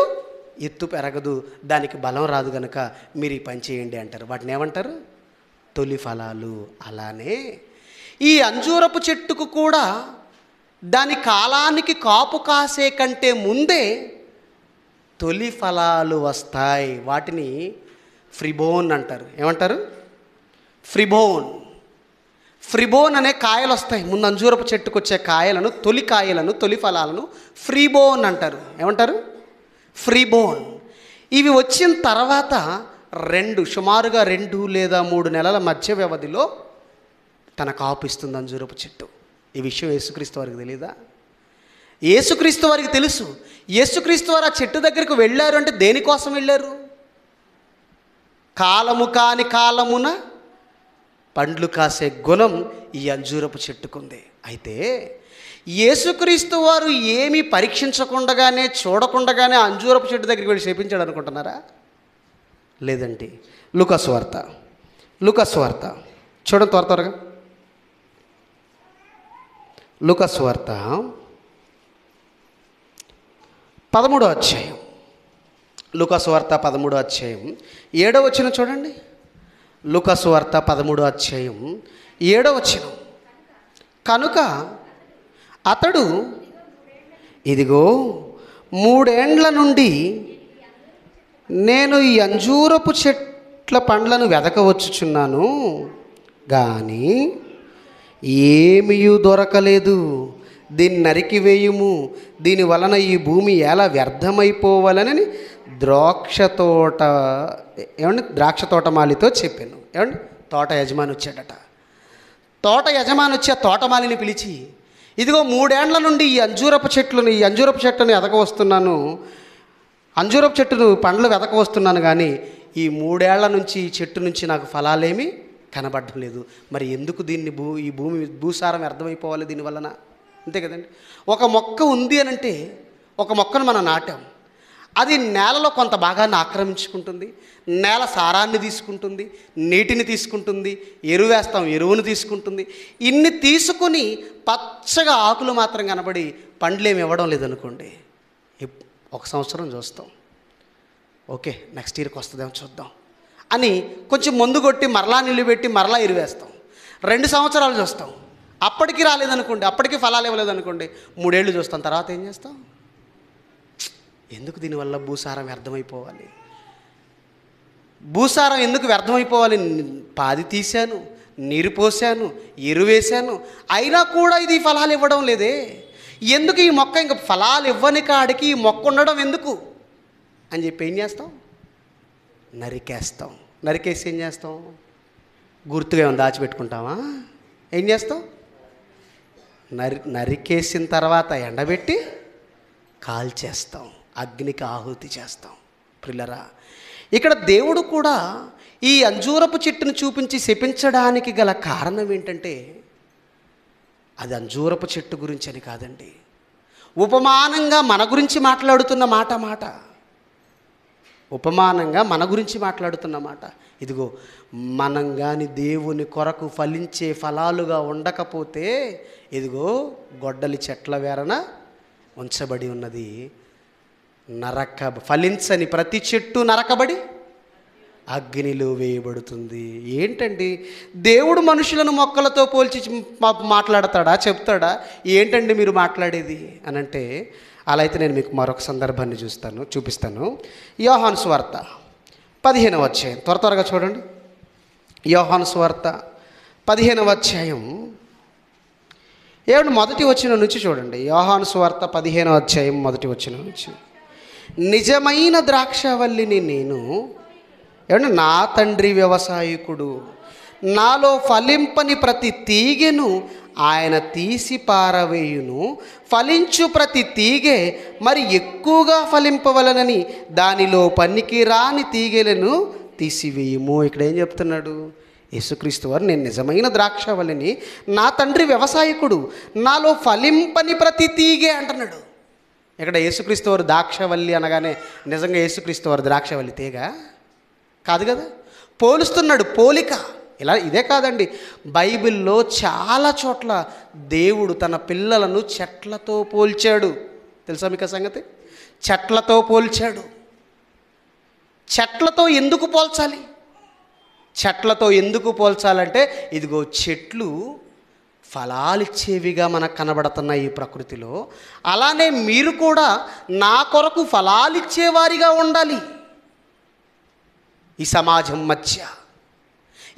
ఎత్తు పెరగదు, దానికి బలం రాదు. కనుక మీరు ఈ పని చేయండి అంటారు. వాటిని ఏమంటారు? తొలి ఫలాలు. అలానే ఈ అంజూరపు చెట్టుకు కూడా దాని కాలానికి కాపు కాసే కంటే ముందే తొలి ఫలాలు వస్తాయి. వాటిని ఫ్రిబోన్ అంటారు. ఏమంటారు? ఫ్రిబోన్ అనే కాయలు వస్తాయి. ముందు అంజూరపు చెట్టుకు వచ్చే కాయలను, తొలి ఫలాలను ఫ్రీబోన్ అంటారు. ఏమంటారు? ఫ్రీబోన్. ఇవి వచ్చిన తర్వాత సుమారుగా 2 లేదా 3 నెలల మధ్య వ్యవధిలో తన కాపు ఇస్తుంది అంజూరపు చెట్టు. ఈ విషయం యేసుక్రీస్తు వారికి తెలీదా? యేసుక్రీస్తు వారికి తెలుసు. యేసుక్రీస్తు వారు ఆ చెట్టు దగ్గరికి వెళ్ళారు అంటే దేనికోసం వెళ్ళారు? కాలము కాని కాలమున పండ్లు కాసే గుణం ఈ అంజూరపు చెట్టుకుంది. అయితే యేసుక్రీస్తు వారు ఏమీ పరీక్షించకుండానే చూడకుండానే అంజూరపు చెట్టు దగ్గరికి వెళ్ళి శపించాడు అనుకుంటున్నారా? లేదండి. లూకాసు వార్త చూడండి త్వరగా. లూకాసు వార్త 13వ అధ్యాయం. లూకాసు వార్త 13వ అధ్యాయం 7వ వచనం చూడండి. లూకాసు వార్త 13వ అధ్యాయం 7వ వచనం. కనుక అతడు, ఇదిగో 3 ఏండ్ల నుండి నేను ఈ అంజూరపు చెట్ల పండ్లను వెదకవచ్చుచున్నాను, కానీ ఏమీయూ దొరకలేదు. దీన్ని నరికివేయుము, దీని వలన ఈ భూమి ఎలా వ్యర్థమైపోవాలని ద్రాక్ష తోటమాలితో చెప్పాను. ఏమండి, తోట యజమాని వచ్చాడట. తోట యజమాని వచ్చి ఆ తోటమాలిని పిలిచి, ఇదిగో 3 ఏండ్ల నుండి ఈ అంజూరపు చెట్టును ఎదక వస్తున్నాను, అంజూరపు చెట్టును పండ్లు వెదక వస్తున్నాను, కానీ ఈ 3 ఏళ్ల నుంచి ఈ చెట్టు నుంచి నాకు ఫలాలేమీ కనబడడం లేదు. మరి ఎందుకు దీన్ని ఈ భూమి భూసారం అర్థమైపోవాలి దీనివలన? అంతే కదండి. ఒక మొక్క ఉంది అని అంటే, ఒక మొక్కను మనం నాటాం, అది నేలలో కొంత భాగాన్ని ఆక్రమించుకుంటుంది, నేల సారాన్ని తీసుకుంటుంది, నీటిని తీసుకుంటుంది, ఎరువును తీసుకుంటుంది. ఇన్ని తీసుకుని పచ్చగా ఆకులు మాత్రం కనబడి పండ్లేమి ఇవ్వడం లేదనుకోండి, 1 సంవత్సరం చూస్తాం, ఓకే నెక్స్ట్ ఇయర్కి వస్తుందేమో చూద్దాం అని కొంచెం మందు కొట్టి మరలా నీళ్ళు పెట్టి మరలా ఎరువేస్తాం. 2 సంవత్సరాలు చూస్తాం, అప్పటికి రాలేదనుకోండి, అప్పటికి ఫలాలు ఇవ్వలేదనుకోండి, 3 ఏళ్ళు చూస్తాం. తర్వాత ఏం చేస్తాం? ఎందుకు దీనివల్ల భూసారం వ్యర్థమైపోవాలి? భూసారం ఎందుకు వ్యర్థమైపోవాలి? పాది తీశాను, నీరు పోసాను, ఎరువేశాను, అయినా కూడా ఇది ఫలాలు ఇవ్వడం లేదే. ఎందుకు ఈ మొక్క ఇంకా ఫలాలు ఇవ్వని కాడికి ఈ మొక్క ఉండడం ఎందుకు అని చెప్పి ఏం చేస్తాం? నరికేస్తాం. నరికేసి ఏం చేస్తాం? గుర్తుగా ఏమైనా దాచిపెట్టుకుంటామా? ఏం చేస్తాం? నరికేసిన తర్వాత ఎండబెట్టి కాల్చేస్తాం, అగ్నికి ఆహుతి చేస్తాం. పిల్లరా, ఇక్కడ దేవుడు కూడా ఈ అంజూరపు చెట్టును చూపించి శపించడానికి గల కారణం ఏంటంటే అది అంజూరపు చెట్టు గురించి అని కాదండి, ఉపమానంగా మన గురించి మాట్లాడుతున్న మాట ఉపమానంగా మన గురించి మాట్లాడుతున్న మాట. ఇదిగో మనం కానీ దేవుని కొరకు ఫలించే ఫలాలుగా ఉండకపోతే ఇదిగో గొడ్డలి చెట్ల వేరన ఉంచబడి ఉన్నది, ఫలించని ప్రతి చెట్టు నరకబడి అగ్నిలో వేయబడుతుంది. ఏంటండి దేవుడు మనుషులను మొక్కలతో పోల్చి మాట్లాడతాడా, చెప్తాడా? ఏంటండి మీరు మాట్లాడేది అని అంటే, అలా అయితే నేను మీకు మరొక సందర్భాన్ని చూపిస్తాను. యోహాను సువార్త 15వ అధ్యాయం, త్వరగా చూడండి. యోహాను సువార్త 15వ అధ్యాయం మొదటి వచనం నుంచి చూడండి. యోహాను సువార్త 15వ అధ్యాయం మొదటి వచనం నుంచి, నిజమైన ద్రాక్షవల్లిని నేను, నా తండ్రి వ్యవసాయకుడు, నాలో ఫలింపని ప్రతి తీగెను ఆయన తీసి పారవేయును, ఫలించు ప్రతి తీగె మరి ఎక్కువగా ఫలింపవలనని దానిలో పనికి రాని తీగెలను తీసివేయుము. ఇక్కడ ఏం చెప్తున్నాడు? యేసుక్రీస్తు వారు, నేను నిజమైన ద్రాక్షవల్లిని, నా తండ్రి వ్యవసాయకుడు, నాలో ఫలింపని ప్రతి తీగె అంటున్నాడు. ఇక్కడ యేసుక్రీస్తు వారు ద్రాక్షవల్లి అనగానే నిజంగా యేసుక్రీస్తు వారు ద్రాక్షవల్లి తీగ కాదు కదా, పోలుస్తున్నాడు, పోలిక. ఇదే కాదండి, బైబిల్లో చాలా చోట్ల దేవుడు తన పిల్లలను చెట్లతో పోల్చాడు. తెలుసా మీకు ఆ సంగతి? చెట్లతో పోల్చాడు. చెట్లతో ఎందుకు పోల్చాలి? చెట్లతో ఎందుకు పోల్చాలంటే ఇదిగో చెట్లు ఫలాలిచ్చేవిగా మనకు కనబడుతున్నాయి ఈ ప్రకృతిలో. అలానే మీరు కూడా నా కొరకు ఫలాలిచ్చేవారిగా ఉండాలి. ఈ సమాజం మధ్య,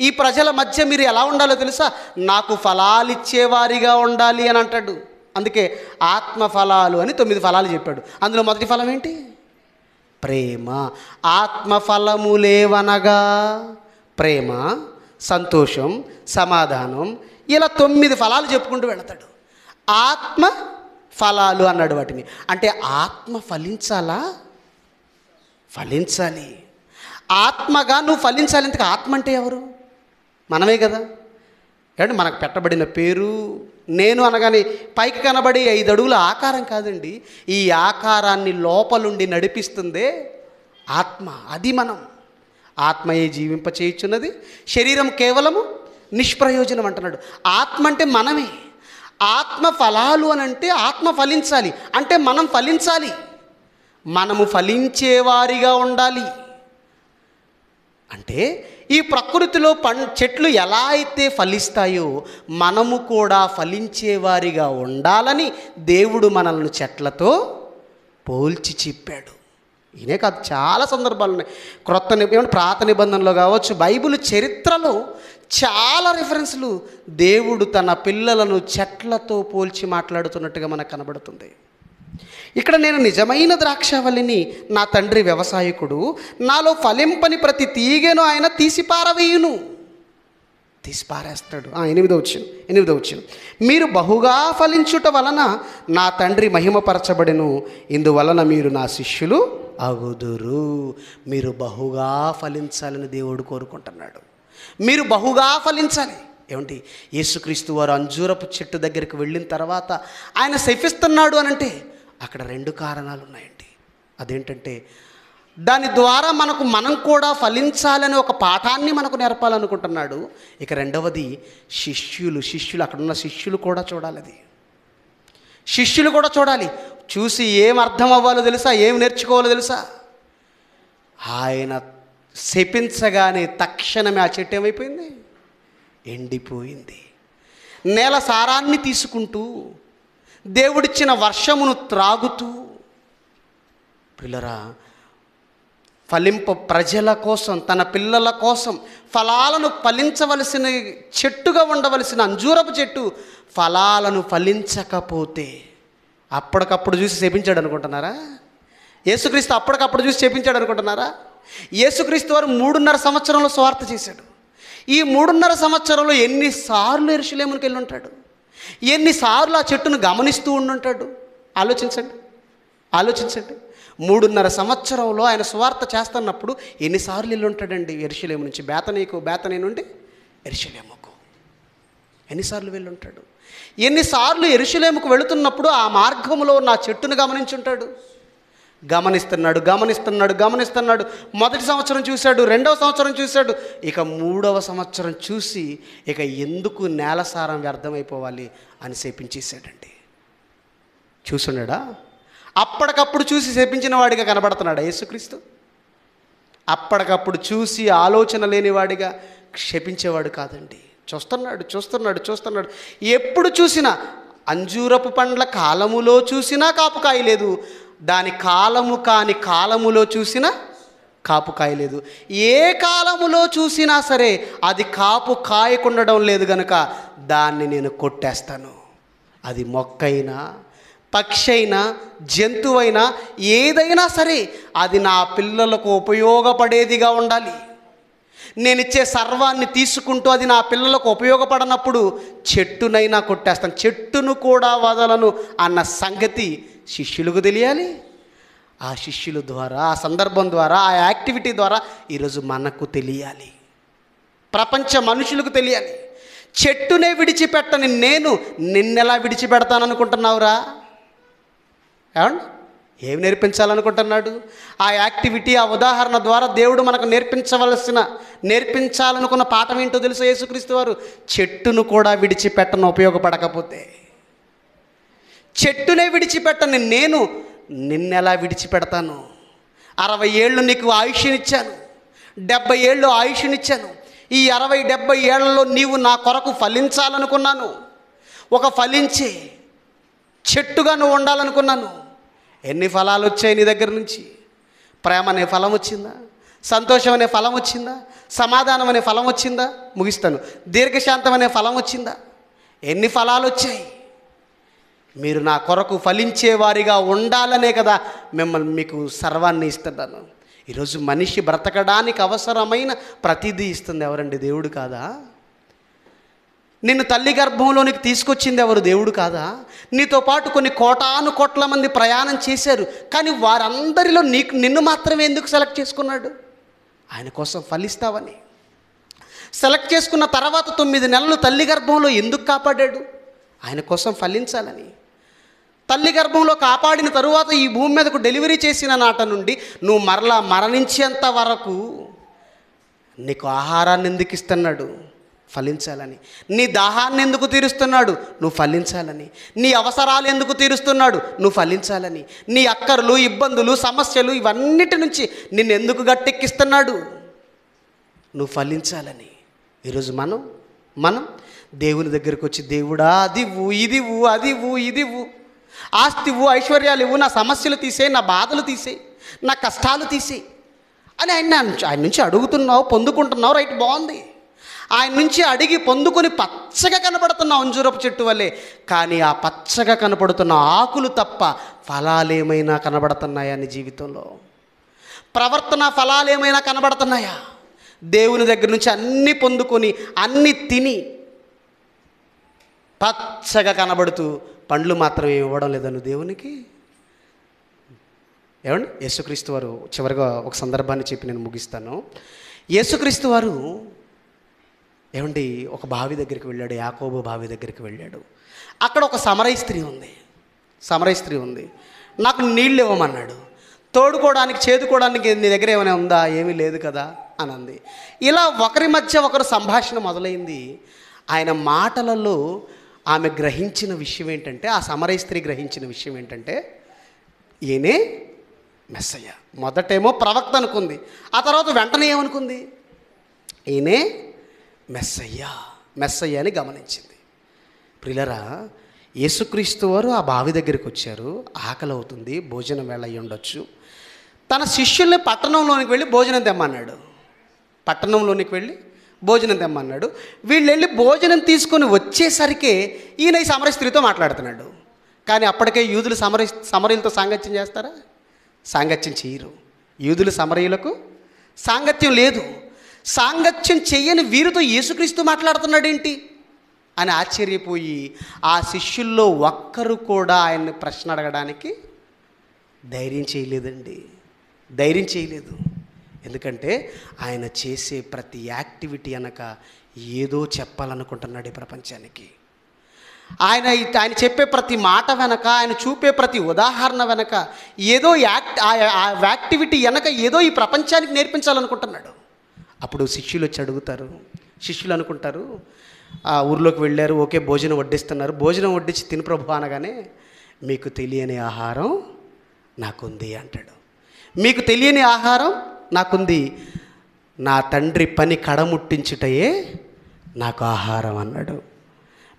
ఈ ప్రజల మధ్య మీరు ఎలా ఉండాలో తెలుసా? నాకు ఫలాలిచ్చేవారిగా ఉండాలి అని అంటాడు. అందుకే ఆత్మఫలాలు అని 9 ఫలాలు చెప్పాడు. అందులో మొదటి ఫలం ఏంటి? ప్రేమ. ఆత్మఫలములేవనగా ప్రేమ, సంతోషం, సమాధానం, ఇలా 9 ఫలాలు చెప్పుకుంటూ వెళతాడు. ఆత్మ ఫలాలు అన్నాడు వాటిని. అంటే ఆత్మ ఫలించాలా? ఫలించాలి. ఆత్మగా నువ్వు ఫలించాలి. ఇంతకు ఆత్మ అంటే ఎవరు? మనమే కదా. అంటే మనకు పెట్టబడిన పేరు నేను అనగానే పైకి కనబడే 5 అడుగుల ఆకారం కాదండి, ఈ ఆకారాన్ని లోపలుండి నడిపిస్తుందే ఆత్మ. అది మనం. ఆత్మయే జీవింప చేయుచున్నది, శరీరం కేవలము నిష్ప్రయోజనం అంటున్నాడు. ఆత్మ అంటే మనమే. ఆత్మ ఫలాలు అని అంటే ఆత్మ ఫలించాలి, అంటే మనం ఫలించాలి, మనము ఫలించేవారిగా ఉండాలి. అంటే ఈ ప్రకృతిలో చెట్లు ఎలా అయితే ఫలిస్తాయో మనము కూడా ఫలించేవారిగా ఉండాలని దేవుడు మనల్ని చెట్లతో పోల్చి చెప్పాడు. ఈయనే కాదు, చాలా సందర్భాలు ఉన్నాయి. పాత నిబంధనలో కావచ్చు, బైబిల్ చరిత్రలో చాలా రిఫరెన్స్లు దేవుడు తన పిల్లలను చెట్లతో పోల్చి మాట్లాడుతున్నట్టుగా మనకు కనబడుతుంది. ఇక్కడ నేను నిజమైన ద్రాక్షవల్లిని, నా తండ్రి వ్యవసాయకుడు, నాలో ఫలింపని ప్రతి తీగెను ఆయన తీసి పారేస్తాడు. 8వ వచనం, మీరు బహుగా ఫలించుట వలన నా తండ్రి మహిమపరచబడెను, ఇందువలన మీరు నా శిష్యులు అగుదురు. మీరు బహుగా ఫలించాలని దేవుడు కోరుకుంటున్నాడు. మీరు బహుగా ఫలించాలి. ఏమంటే యేసుక్రీస్తు వారు అంజూరపు చెట్టు దగ్గరికి వెళ్ళిన తర్వాత ఆయన శపిస్తున్నాడు అనంటే అక్కడ 2 కారణాలు ఉన్నాయండి. అదేంటంటే దాని ద్వారా మనం కూడా ఫలించాలని ఒక పాఠాన్ని మనకు నేర్పాలనుకుంటున్నాడు. ఇక రెండవది శిష్యులు అక్కడున్న శిష్యులు కూడా చూడాలి. అది శిష్యులు కూడా చూడాలి. చూసి ఏం అర్థం అవ్వాలో తెలుసా? ఏం నేర్చుకోవాలో తెలుసా? ఆయన శపించగానే తక్షణమే ఆ చెట్టు ఏమైపోయింది? ఎండిపోయింది. నేల సారాన్ని తీసుకుంటూ దేవుడిచ్చిన వర్షమును త్రాగుతూ, పిల్లరా, ప్రజల కోసం, తన పిల్లల కోసం ఫలాలను ఫలించవలసిన చెట్టుగా ఉండవలసిన అంజూరపు చెట్టు ఫలాలను ఫలించకపోతే అప్పటికప్పుడు చూసి శపించాడు అనుకుంటున్నారా? యేసుక్రీస్తు అప్పటికప్పుడు చూసి శపించాడు అనుకుంటున్నారా? యేసుక్రీస్తు వారు 3.5 సంవత్సరంలో స్వార్థ చేశాడు. ఈ 3.5 సంవత్సరంలో ఎన్నిసార్లు యెరూషలేముకి వెళ్ళి ఉంటాడు? ఎన్నిసార్లు ఆ చెట్టును గమనిస్తూ ఉండుంటాడు? ఆలోచించండి. ఆలోచించండి. 3.5 సంవత్సరంలో ఆయన సువార్త చేస్తున్నప్పుడు ఎన్నిసార్లు వెళ్ళి ఉంటాడండి యెరూషలేము నుంచి బేతనీ నుండి యెరూషలేముకు ఎన్నిసార్లు వెళ్ళి ఉంటాడు? ఎన్నిసార్లు యెరూషలేముకు వెళుతున్నప్పుడు ఆ మార్గంలో నా చెట్టును గమనించుంటాడు. గమనిస్తున్నాడు. మొదటి సంవత్సరం చూశాడు, రెండవ సంవత్సరం చూశాడు, ఇక 3వ సంవత్సరం చూసి ఇక ఎందుకు నేలసారం వ్యర్థమైపోవాలి అని శపించేశాడండి. చూసున్నాడా? అప్పటికప్పుడు చూసి శపించిన వాడిగా కనబడుతున్నాడా యేసుక్రీస్తు? అప్పటికప్పుడు చూసి ఆలోచన లేనివాడిగా క్షపించేవాడు కాదండి. చూస్తున్నాడు. ఎప్పుడు చూసినా అంజూరపు పండ్ల కాలములో చూసినా కాపు కాయలేదు, దాని కాలము కాని కాలములో చూసినా కాపు కాయలేదు. ఏ కాలములో చూసినా సరే అది కాపు కాయకుండడం లేదు గనుక దాన్ని నేను కొట్టేస్తాను. అది మొక్కైనా, పక్షి అయినా, జంతువైనా, ఏదైనా సరే అది నా పిల్లలకు ఉపయోగపడేదిగా ఉండాలి. నేనిచ్చే సర్వాన్ని తీసుకుంటూ అది నా పిల్లలకు ఉపయోగపడనప్పుడు చెట్టునైనా కొట్టేస్తాను, చెట్టును కూడా వదలను అన్న సంగతి శిష్యులకు తెలియాలి. ఆ శిష్యుల ద్వారా, ఆ సందర్భం ద్వారా, ఆ యాక్టివిటీ ద్వారా ఈరోజు మనకు తెలియాలి, ప్రపంచ మనుషులకు తెలియాలి. చెట్టునే విడిచిపెట్టని నేను నిన్నెలా విడిచిపెడతాననుకుంటున్నావురా? ఏమండి, ఏమి నేర్పించాలనుకుంటున్నాడు? ఆ యాక్టివిటీ, ఆ ఉదాహరణ ద్వారా దేవుడు మనకు నేర్పించాలనుకున్న పాఠం ఏంటో తెలుసా? యేసుక్రీస్తు వారు చెట్టును కూడా విడిచిపెట్టను ఉపయోగపడకపోతే. చెట్టునే విడిచిపెట్టని నేను నిన్నెలా విడిచిపెడతాను? 60 ఏళ్ళు నీకు ఆయుష్నిచ్చాను, 70 ఏళ్ళు ఆయుష్నిచ్చాను. ఈ 60-70 ఏళ్లలో నీవు నా కొరకు ఫలించాలనుకున్నాను. ఒక ఫలించే చెట్టుగా నువ్వు ఉండాలనుకున్నాను. ఎన్ని ఫలాలు వచ్చాయి నీ దగ్గర నుంచి? ప్రేమ అనే ఫలం వచ్చిందా? సంతోషం అనే ఫలం వచ్చిందా? సమాధానం అనే ఫలం వచ్చిందా? ముగిస్తాను. దీర్ఘశాంతం అనే ఫలం వచ్చిందా? ఎన్ని ఫలాలు వచ్చాయి? మీరు నా కొరకు ఫలించేవారిగా ఉండాలనే కదా మీకు సర్వాన్ని ఇస్తున్నాను. ఈరోజు మనిషి బ్రతకడానికి అవసరమైన ప్రతిదీ ఇస్తుంది ఎవరండి? దేవుడు కాదా? నిన్ను తల్లి గర్భంలోనికి తీసుకొచ్చింది ఎవరు? దేవుడు కాదా? నీతో పాటు కొన్ని కోట్ల మంది ప్రయాణం చేశారు, కానీ వారందరిలో నిన్ను మాత్రమే ఎందుకు సెలెక్ట్ చేసుకున్నాడు? ఆయన కోసం ఫలిస్తావని. సెలెక్ట్ చేసుకున్న తర్వాత 9 నెలలు తల్లి గర్భంలో ఎందుకు కాపాడాడు? ఆయన కోసం ఫలించాలని. తల్లి గర్భంలో కాపాడిన తరువాత ఈ భూమి మీదకు డెలివరీ చేసిన నాట నుండి నువ్వు మరలా మరణించేంత వరకు నీకు ఆహారాన్ని ఎందుకు ఇస్తున్నాడు? ఫలించాలని. నీ దాహాన్ని ఎందుకు తీరుస్తున్నాడు? నువ్వు ఫలించాలని. నీ అవసరాలు ఎందుకు తీరుస్తున్నాడు? నువ్వు ఫలించాలని. నీ అక్కర్లు, ఇబ్బందులు, సమస్యలు ఇవన్నిటి నుంచి నిన్ను ఎందుకు గట్టెక్కిస్తున్నాడు? నువ్వు ఫలించాలని. ఈరోజు మనం దేవుని దగ్గరికి వచ్చి, దేవుడా అదివ్వు, ఇదివ్వు, అదివ్వు, ఇదివ్వు, ఆస్తివ్వు, ఐశ్వర్యాలు ఇవ్వు, నా సమస్యలు తీసేయి, నా బాధలు తీసేయి, నా కష్టాలు తీసేయి అని ఆయన నుంచి అడుగుతున్నావు, పొందుకుంటున్నావు. రైట్, బాగుంది. ఆయన నుంచి అడిగి పొందుకొని పచ్చగా కనబడుతున్న అంజూరపు చెట్టు వల్లే, కానీ ఆ పచ్చగా కనపడుతున్న ఆకులు తప్ప ఫలాలేమైనా కనబడుతున్నాయా నీ జీవితంలో? ప్రవర్తన ఫలాలేమైనా కనబడుతున్నాయా? దేవుని దగ్గర నుంచి అన్నీ పొందుకొని అన్నీ తిని పచ్చగా కనబడుతూ పండ్లు మాత్రమే ఇవ్వడం లేదను దేవునికి. ఏమండి, యేసుక్రీస్తు వారు చివరిగా ఒక సందర్భాన్ని చెప్పి నేను ముగిస్తాను. యేసుక్రీస్తు వారు ఏమండి ఒక బావి దగ్గరికి వెళ్ళాడు, యాకోబు బావి దగ్గరికి వెళ్ళాడు. అక్కడ ఒక సమరయ స్త్రీ ఉంది. నాకు నీళ్ళు ఇవ్వమన్నాడు. తోడుకోవడానికి, చేదుకోవడానికి నీ దగ్గర ఏమైనా ఉందా? ఏమీ లేదు కదా అని అంది. ఇలా ఒకరి మధ్య ఒకరు సంభాషణ మొదలైంది. ఆయన మాటలలో ఆమె గ్రహించిన విషయం ఏంటంటే, ఆ సమరయ స్త్రీ గ్రహించిన విషయం ఏంటంటే, ఈయనే మెస్సయ్య. మొదటేమో ప్రవక్త అనుకుంది, ఆ తర్వాత వెంటనే ఏమనుకుంది? ఈయనే మెస్సయ్య అని గమనించింది. ప్రియులరా, యేసుక్రీస్తు వారు ఆ బావి దగ్గరికి వచ్చారు. ఆకలి అవుతుంది, భోజనం వేళ అయ్యి ఉండొచ్చు. తన శిష్యుల్ని పట్టణంలోనికి వెళ్ళి భోజనం తెమ్మన్నాడు. వీళ్ళు వెళ్ళి భోజనం తీసుకొని వచ్చేసరికి ఈయన ఈ సమరయ స్త్రీతో మాట్లాడుతున్నాడు. కానీ అప్పటికే యూదులు సమరయులతో సాంగత్యం చేస్తారా? సాంగత్యం చేయరు. యూదులు సమరయులకు సాంగత్యం లేదు. సాంగత్యం చెయ్యని వీరితో యేసుక్రీస్తు మాట్లాడుతున్నాడేంటి అని ఆశ్చర్యపోయి ఆ శిష్యుల్లో ఒక్కరు కూడా ఆయన్ని ప్రశ్న అడగడానికి ధైర్యం చేయలేదండి, ధైర్యం చేయలేదు. ఎందుకంటే ఆయన చేసే ప్రతి యాక్టివిటీ అనక ఏదో చెప్పాలనుకుంటున్నాడు ఈ ప్రపంచానికి. ఆయన చెప్పే ప్రతి మాట వెనక, ఆయన చూపే ప్రతి ఉదాహరణ వెనక ఏదో ఆ యాక్టివిటీ వెనక ఏదో ఈ ప్రపంచానికి నేర్పించాలనుకుంటున్నాడు. అప్పుడు శిష్యులు వచ్చి అడుగుతారు. శిష్యులు అనుకుంటారు, ఆ ఊర్లోకి వెళ్ళారు, ఓకే భోజనం వడ్డిస్తున్నారు, భోజనం వడ్డించి తిను ప్రభు అనగానే, మీకు తెలియని ఆహారం నాకుంది అంటాడు. మీకు తెలియని ఆహారం నాకుంది, నా తండ్రి పని కడముట్టించుటయే నాకు ఆహారం అన్నాడు.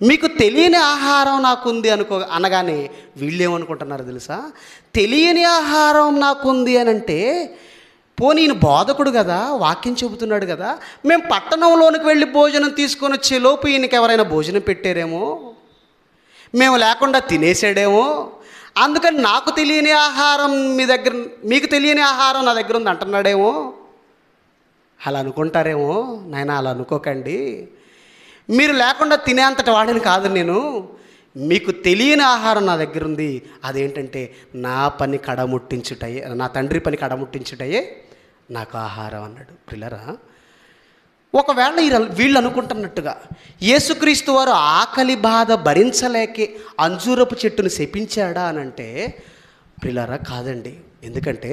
మీకు తెలియని ఆహారం నాకుంది అనగానే వీళ్ళేమనుకుంటున్నారు తెలుసా? తెలియని ఆహారం నాకుంది అని అంటే, పోనీ ఈయన బోధకుడు కదా, వాక్యం చెబుతున్నాడు కదా, మేము పట్టణంలోనికి వెళ్ళి భోజనం తీసుకొని వచ్చేలోపు ఈయనకి ఎవరైనా భోజనం పెట్టారేమో, మేము లేకుండా తినేసాడేమో, అందుకని నాకు తెలియని ఆహారం మీకు తెలియని ఆహారం నా దగ్గర ఉంది అంటున్నాడేమో, అలా అనుకుంటారేమో. నాయనా అలా అనుకోకండి, మీరు లేకుండా తినేంతటి వాడిని కాదు నేను, మీకు తెలియని ఆహారం నా దగ్గర ఉంది. అదేంటంటే నా తండ్రి పని కడముట్టించుటయే నాకు ఆహారం అన్నాడు. పిల్లరా, ఒకవేళ వీళ్ళు అనుకుంటున్నట్టుగా యేసుక్రీస్తు వారు ఆకలి బాధ భరించలేకే అంజూరపు చెట్టును శపించాడా అని అంటే, పిల్లరా కాదండి. ఎందుకంటే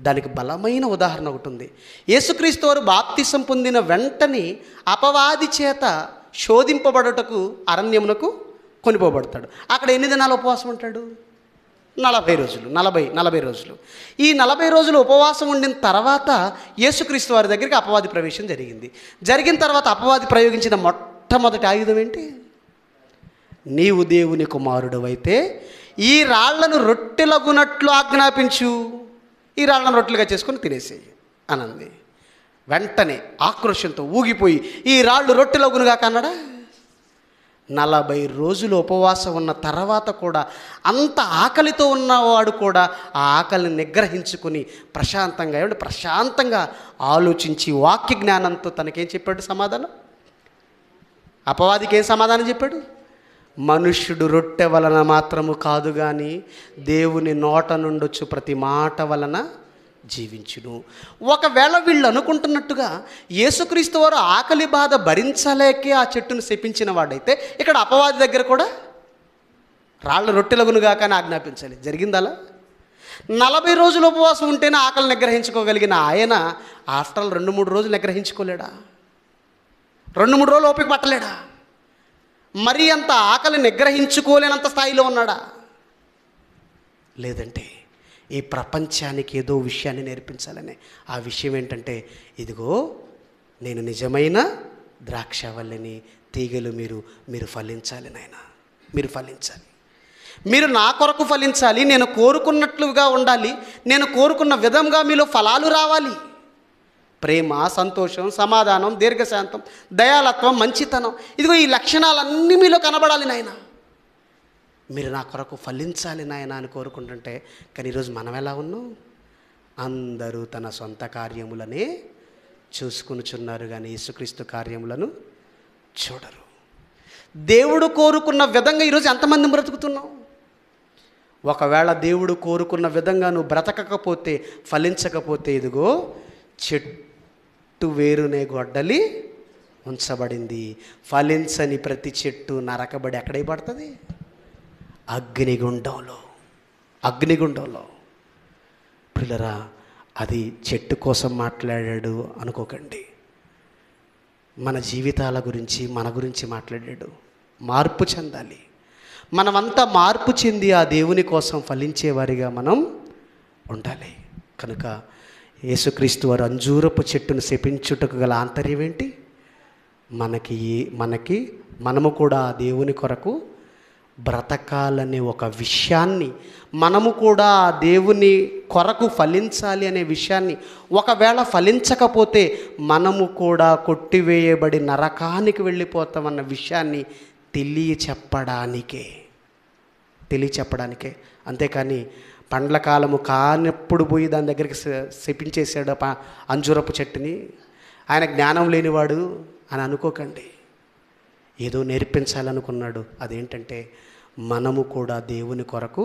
దానికి బలమైన ఉదాహరణ ఒకటి ఉంది. యేసుక్రీస్తు వారు బాప్తిసం పొందిన వెంటనే అపవాది చేత శోధింపబడుటకు అరణ్యమునకు కొనిపోబడతాడు. అక్కడ ఎన్ని దినాలు ఉపవాసం ఉంటాడు? 40 రోజులు. 40 రోజులు. ఈ 40 రోజులు ఉపవాసం ఉండిన తర్వాత యేసుక్రీస్తు వారి దగ్గరికి అపవాది ప్రవేశం జరిగింది. జరిగిన తర్వాత అపవాది ప్రయోగించిన మొట్టమొదటి ఆయుధం ఏంటి? నీవు దేవుని కుమారుడు అయితే ఈ రాళ్లను రొట్టెలగునట్లు ఆజ్ఞాపించు, ఈ రాళ్లను రొట్టెలుగా చేసుకొని తినేసేయి అనంది. వెంటనే ఆక్రోషంతో ఊగిపోయి ఈ రాళ్ళు రొట్టెలగునుగా కన్నాడా? 40 రోజులు ఉపవాసం ఉన్న తర్వాత కూడా అంత ఆకలితో ఉన్నవాడు కూడా ఆ ఆకలిని నిగ్రహించుకుని ప్రశాంతంగా ఆలోచించి వాక్య జ్ఞానంతో తనకేం చెప్పాడు సమాధానం? అపవాదికి ఏం సమాధానం చెప్పాడు? మనుష్యుడు రొట్టె వలన మాత్రము కాదు కానీ దేవుని నోట నుండొచ్చు ప్రతి మాట వలన జీవించును. ఒకవేళ వీళ్ళు అనుకుంటున్నట్టుగా యేసుక్రీస్తు వారు ఆకలి బాధ భరించలేకే ఆ చెట్టును శపించిన వాడైతే, ఇక్కడ అపవాది దగ్గర కూడా రాళ్ళు రొట్టెలగునుగా కానీ ఆజ్ఞాపించాలి. జరిగిందలా? 40 రోజులు ఉపవాసం ఉంటేనే ఆకలి నిగ్రహించుకోగలిగిన ఆయన ఆఫ్టర్ 2-3 రోజులు నిగ్రహించుకోలేడా? 2-3 రోజులు ఓపిక పట్టలేడా? మరి అంత ఆకలి నిగ్రహించుకోలేనంత స్థాయిలో ఉన్నాడా? లేదంటే ఈ ప్రపంచానికి ఏదో విషయాన్ని నేర్పించాలని. ఆ విషయం ఏంటంటే, ఇదిగో నేను నిజమైన ద్రాక్షవల్లిని, తీగలు మీరు ఫలించాలి నాయన, మీరు ఫలించాలి, మీరు నా కొరకు ఫలించాలి, నేను కోరుకున్నట్లుగా ఉండాలి, నేను కోరుకున్న విధంగా మీలో ఫలాలు రావాలి. ప్రేమ, సంతోషం, సమాధానం, దీర్ఘశాంతం, దయాలత్వం, మంచితనం, ఇదిగో ఈ లక్షణాలన్నీ మీలో కనబడాలి నాయన, మీరు నా కొరకు ఫలించాలి నాయన అని కోరుకుంటుంటే. కానీ ఈరోజు మనం ఎలా ఉన్నాం? అందరూ తన సొంత కార్యములనే చూసుకునిచున్నారు కానీ యేసుక్రీస్తు కార్యములను చూడరు. దేవుడు కోరుకున్న విధంగా ఈరోజు ఎంతమంది బ్రతుకుతున్నాం? ఒకవేళ దేవుడు కోరుకున్న విధంగా నువ్వు బ్రతకకపోతే, ఫలించకపోతే, ఇదిగో చెట్టు వేరునే గొడ్డలి ఉంచబడింది, ఫలించని ప్రతి చెట్టు నరకబడి ఎక్కడే పడుతుంది? అగ్నిగుండంలో. పిల్లరా, అది చెట్టు కోసం మాట్లాడాడు అనుకోకండి. మన జీవితాల గురించి, మన గురించి మాట్లాడాడు. మార్పు చెందాలి. మనమంతా మార్పు చెంది ఆ దేవుని కోసం ఫలించేవారిగా మనం ఉండాలి. కనుక యేసుక్రీస్తు వారు అంజూరపు చెట్టును శపించుటకు గల ఆంతర్యం ఏంటి? మనము కూడా ఆ దేవుని కొరకు బ్రతకాలనే ఒక విషయాన్ని, మనము కూడా ఆ దేవుని కొరకు ఫలించాలి అనే విషయాన్ని, ఒకవేళ ఫలించకపోతే మనము కూడా కొట్టివేయబడి నరకానికి వెళ్ళిపోతామన్న విషయాన్ని తెలియచెప్పడానికే. అంతేకాని పండ్ల కాలము కానప్పుడు పోయి దాని దగ్గరికి శపించేశాడు అంజూరపు చెట్టుని, ఆయన జ్ఞానం లేనివాడు అని అనుకోకండి. ఏదో నేర్పించాలనుకున్నాడు. అదేంటంటే మనము కూడా దేవుని కొరకు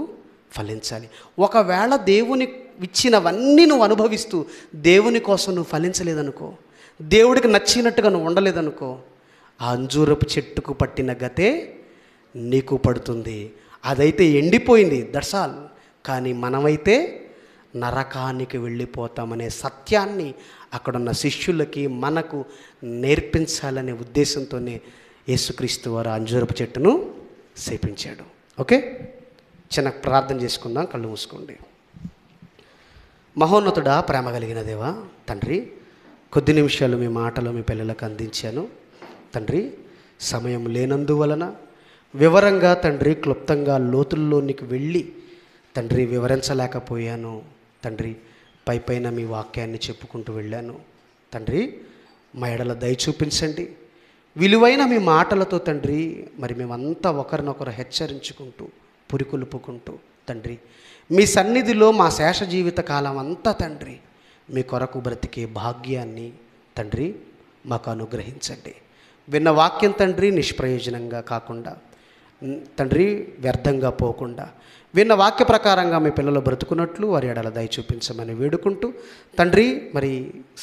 ఫలించాలి. ఒకవేళ దేవుని ఇచ్చినవన్నీ నువ్వు అనుభవిస్తూ దేవుని కోసం నువ్వు ఫలించలేదనుకో, దేవుడికి నచ్చినట్టుగా నువ్వు ఉండలేదనుకో, ఆ అంజూరపు చెట్టుకు పట్టిన గతే నీకు పడుతుంది. అదైతే ఎండిపోయింది, దట్స్ ఆల్. కానీ మనమైతే నరకానికి వెళ్ళిపోతామనే సత్యాన్ని అక్కడున్న శిష్యులకి మనకు నేర్పించాలనే ఉద్దేశంతోనే యేసుక్రీస్తు వారు అంజూరపు చెట్టును శపించాడు. ఓకే, చిన్న ప్రార్థన చేసుకుందాం. కళ్ళు మూసుకోండి. మహోన్నతుడా, ప్రేమ కలిగిన దేవా తండ్రి, కొద్ది నిమిషాలు మీ మాటలు మీ పిల్లలకు అందించాను తండ్రి. సమయం లేనందువలన వివరంగా తండ్రి, క్లుప్తంగా లోతుల్లోనికి వెళ్ళి తండ్రి వివరించలేకపోయాను తండ్రి. పైపైన మీ వాక్యాన్ని చెప్పుకుంటూ వెళ్ళాను తండ్రి. మా ఎడల దయ చూపించండి. విలువైన మీ మాటలతో తండ్రి మరి మేమంతా ఒకరినొకరు హెచ్చరించుకుంటూ పురికొల్పుకుంటూ తండ్రి మీ సన్నిధిలో మా శేష జీవిత కాలం అంతా తండ్రి మీ కొరకు బ్రతికే భాగ్యాన్ని తండ్రి మాకు అనుగ్రహించండి. విన్న వాక్యం తండ్రి నిష్ప్రయోజనంగా కాకుండా తండ్రి వ్యర్థంగా పోకుండా విన్న వాక్య ప్రకారంగా మీ పిల్లలు బ్రతుకున్నట్లు వారి ఎడల దయ చూపించమని వేడుకుంటూ తండ్రి మరి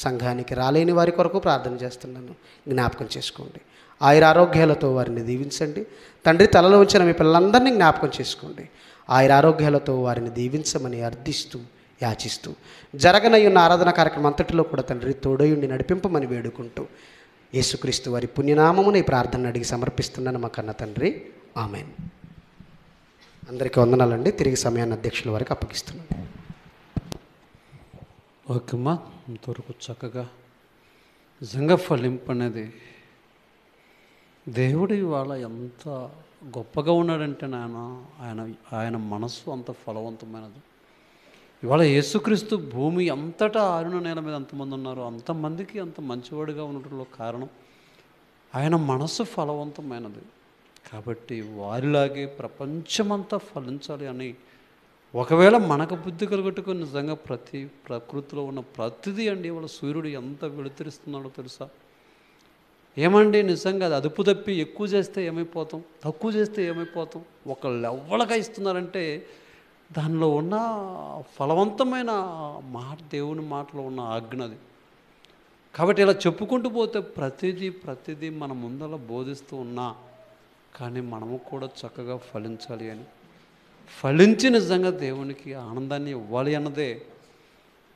సంఘానికి రాలేని వారి కొరకు ప్రార్థన చేస్తున్నాను. జ్ఞాపకం చేసుకోండి. ఆయురారోగ్యాలతో వారిని దీవించండి తండ్రి. తలలో ఉంచిన మీ పిల్లలందరినీ జ్ఞాపకం చేసుకోండి. ఆయురారోగ్యాలతో వారిని దీవించమని అర్థిస్తూ యాచిస్తూ జరగనయ్యున్న ఆరాధన కార్యక్రమం అంతటిలో కూడా తండ్రి తోడయుండి నడిపింపమని వేడుకుంటూ యేసుక్రీస్తు వారి పుణ్యనామమున ఈ ప్రార్థన అడిగి సమర్పిస్తున్నాను మా కన్న తండ్రి. ఆమెన్. అందరికీ వందనాలండి. తిరిగి సమయాన్ని అధ్యక్షుల వారికి అప్పగిస్తున్నాను. ఓకేమ్మా, ఇంతవరకు చక్కగా నిజంగా ఫలింపు అనేది దేవుడు ఇవాళ ఎంత గొప్పగా ఉన్నాడంటే ఆయన మనస్సు అంత ఫలవంతమైనది. ఇవాళ యేసుక్రీస్తు భూమి అంతటా ఆరున నేల మీద ఎంతమంది ఉన్నారో అంతమందికి అంత మంచివాడిగా ఉండటంలో కారణం ఆయన మనస్సు ఫలవంతమైనది. కాబట్టి వారిలాగే ప్రపంచమంతా ఫలించాలి అని ఒకవేళ మనకు బుద్ధి కలుగట్టుకొని నిజంగా ప్రకృతిలో ఉన్న ప్రతిదీ అండి, ఇవాళ సూర్యుడు ఎంత వెలుతురిస్తున్నాడో తెలుసా? ఏమండి నిజంగా అది అదుపు తప్పి ఎక్కువ చేస్తే ఏమైపోతాం, తక్కువ చేస్తే ఏమైపోతాం? ఒక లెవ్వలుగా ఇస్తున్నారంటే దానిలో ఉన్న ఫలవంతమైన మాట, దేవుని మాటలో ఉన్న ఆజ్ఞది. కాబట్టి ఇలా చెప్పుకుంటూ పోతే ప్రతిదీ మన ముందర బోధిస్తూ ఉన్నా కానీ మనము కూడా చక్కగా ఫలించాలి అని, ఫలించి నిజంగా దేవునికి ఆనందాన్ని ఇవ్వాలి అన్నదే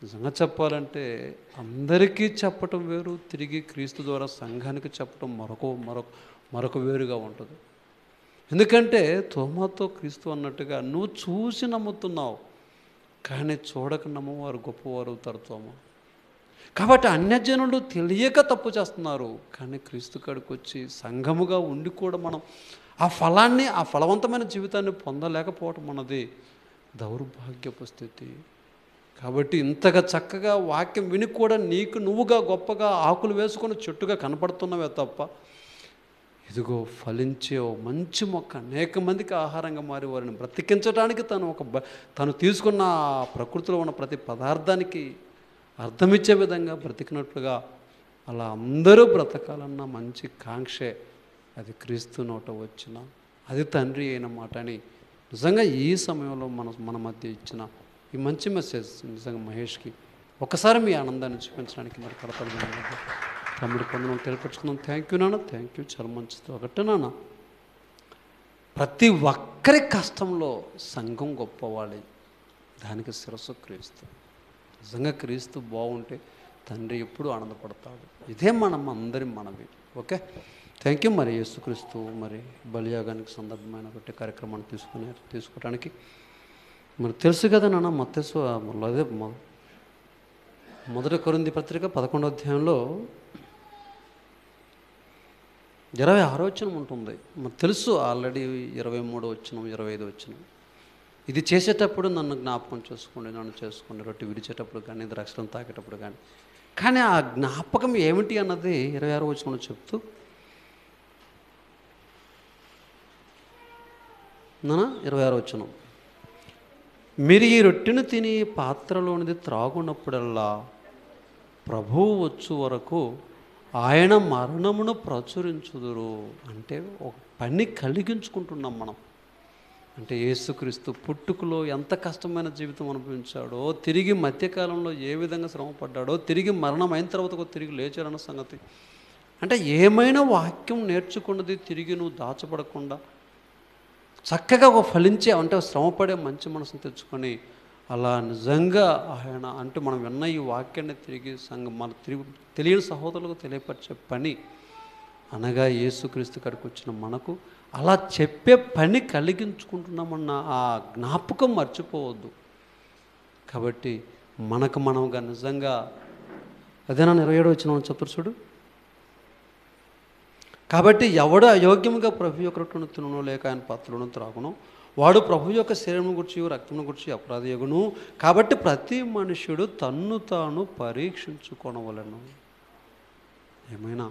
నిజంగా చెప్పాలంటే అందరికీ చెప్పటం వేరు, తిరిగి క్రీస్తు ద్వారా సంఘానికి చెప్పటం మరొక వేరుగా ఉంటుంది. ఎందుకంటే తోమాతో క్రీస్తు అన్నట్టుగా నువ్వు చూసి నమ్ముతున్నావు కానీ చూడక నమ్మవారు గొప్పవారు అవుతారు తోమా. కాబట్టి అన్యజనులు తెలియక తప్పు చేస్తున్నారు కానీ క్రీస్తు కాడికి వచ్చి సంఘముగా ఉండి కూడా మనం ఆ ఫలవంతమైన జీవితాన్ని పొందలేకపోవటం అన్నది దౌర్భాగ్యపు స్థితి. కాబట్టి ఇంతగా చక్కగా వాక్యం విని కూడా నువ్వుగా గొప్పగా ఆకులు వేసుకొని చెట్టుగా కనపడుతున్నవే తప్ప ఇదిగో ఫలించే మంచి మొక్క అనేక మందికి ఆహారంగా మారి వారిని బ్రతికించడానికి తను తీసుకున్న ప్రకృతిలో ఉన్న ప్రతి పదార్థానికి అర్థమిచ్చే విధంగా బ్రతికినట్లుగా అలా అందరూ బ్రతకాలన్న మంచి కాంక్షే అది క్రీస్తు నోట వచ్చిన, అది తండ్రి అయిన మాట అని నిజంగా ఈ సమయంలో మన మధ్య ఇచ్చిన ఈ మంచి మెసేజ్ నిజంగా మహేష్కి ఒకసారి మీ ఆనందాన్ని చూపించడానికి మరి కడపడి తమ్ముడు పొందడం తెలియపరుచుకున్నాం. థ్యాంక్ యూ నాన్న, థ్యాంక్ యూ, చాలా మంచిది. ఒకటే నాన్న, ప్రతి ఒక్కరి కష్టంలో సంఘం గొప్పవాళ్ళే, దానికి శిరస్సు క్రీస్తు. నిజంగా క్రీస్తు బాగుంటే తండ్రి ఎప్పుడూ ఆనందపడతాడు. ఇదే అందరి మనవి. Okay, thank you. మరి యేసుక్రీస్తు మరి బలియాగానికి సందర్భమైన ఒకటి కార్యక్రమాన్ని తీసుకోవడానికి మరి తెలుసు కదా నాన్న, మత్తయి అదే మొదటి కొరింథీ పత్రిక 11వ అధ్యాయంలో 26వ వచనం ఉంటుంది. మరి తెలుసు ఆల్రెడీ 23వ వచనం 25వ వచనం. ఇది చేసేటప్పుడు నన్ను జ్ఞాపకం చేసుకోండి, రొట్టె విడిచేటప్పుడు కానీ ద్రాక్షలను తాకేటప్పుడు కానీ ఆ జ్ఞాపకం ఏమిటి అన్నది 26వ వచనంలో చెప్తూ నాన్న 26వ వచనం, మీరు ఈ రొట్టెను తిని పాత్రలోనిది త్రాగున్నప్పుడల్లా ప్రభువు వచ్చు వరకు ఆయన మరణమును ప్రచురించుదురు. అంటే ఒక పని కలిగించుకుంటున్నాం మనం. అంటే యేసుక్రీస్తు పుట్టుకలో ఎంత కష్టమైన జీవితం అనుభవించాడో, తిరిగి మధ్యకాలంలో ఏ విధంగా శ్రమపడ్డాడో, తిరిగి మరణం అయిన తర్వాత తిరిగి లేచాడన్న సంగతి. అంటే ఏమైనా వాక్యం నేర్చుకున్నది తిరిగి నువ్వు దాచబడకుండా చక్కగా ఒక ఫలించే, అంటే శ్రమపడే మంచి మనసును తెచ్చుకొని అలా నిజంగా ఆయన అంటే మనం విన్న ఈ వాక్యాన్ని తిరిగి మన తెలియని సహోదరులకు తెలియపరిచే పని, అనగా యేసుక్రీస్తు కాడికి వచ్చిన మనకు అలా చెప్పే పని కలిగించుకుంటున్నామన్న ఆ జ్ఞాపకం మర్చిపోవద్దు. కాబట్టి మనకు మనముగా నిజంగా అదేనా 27 వచ్చిన చెప్తారు చూడు. కాబట్టి ఎవడు అయోగ్యముగా ప్రభు యొక్క రొట్టెను తినను లేక ఆయన పాత్రలను త్రాగును వాడు ప్రభు యొక్క శరీరం గురించి రక్తం గురించి అపరాధియగును. కాబట్టి ప్రతి మనుష్యుడు తన్ను తాను పరీక్షించుకొనవలెను. ఏమైనా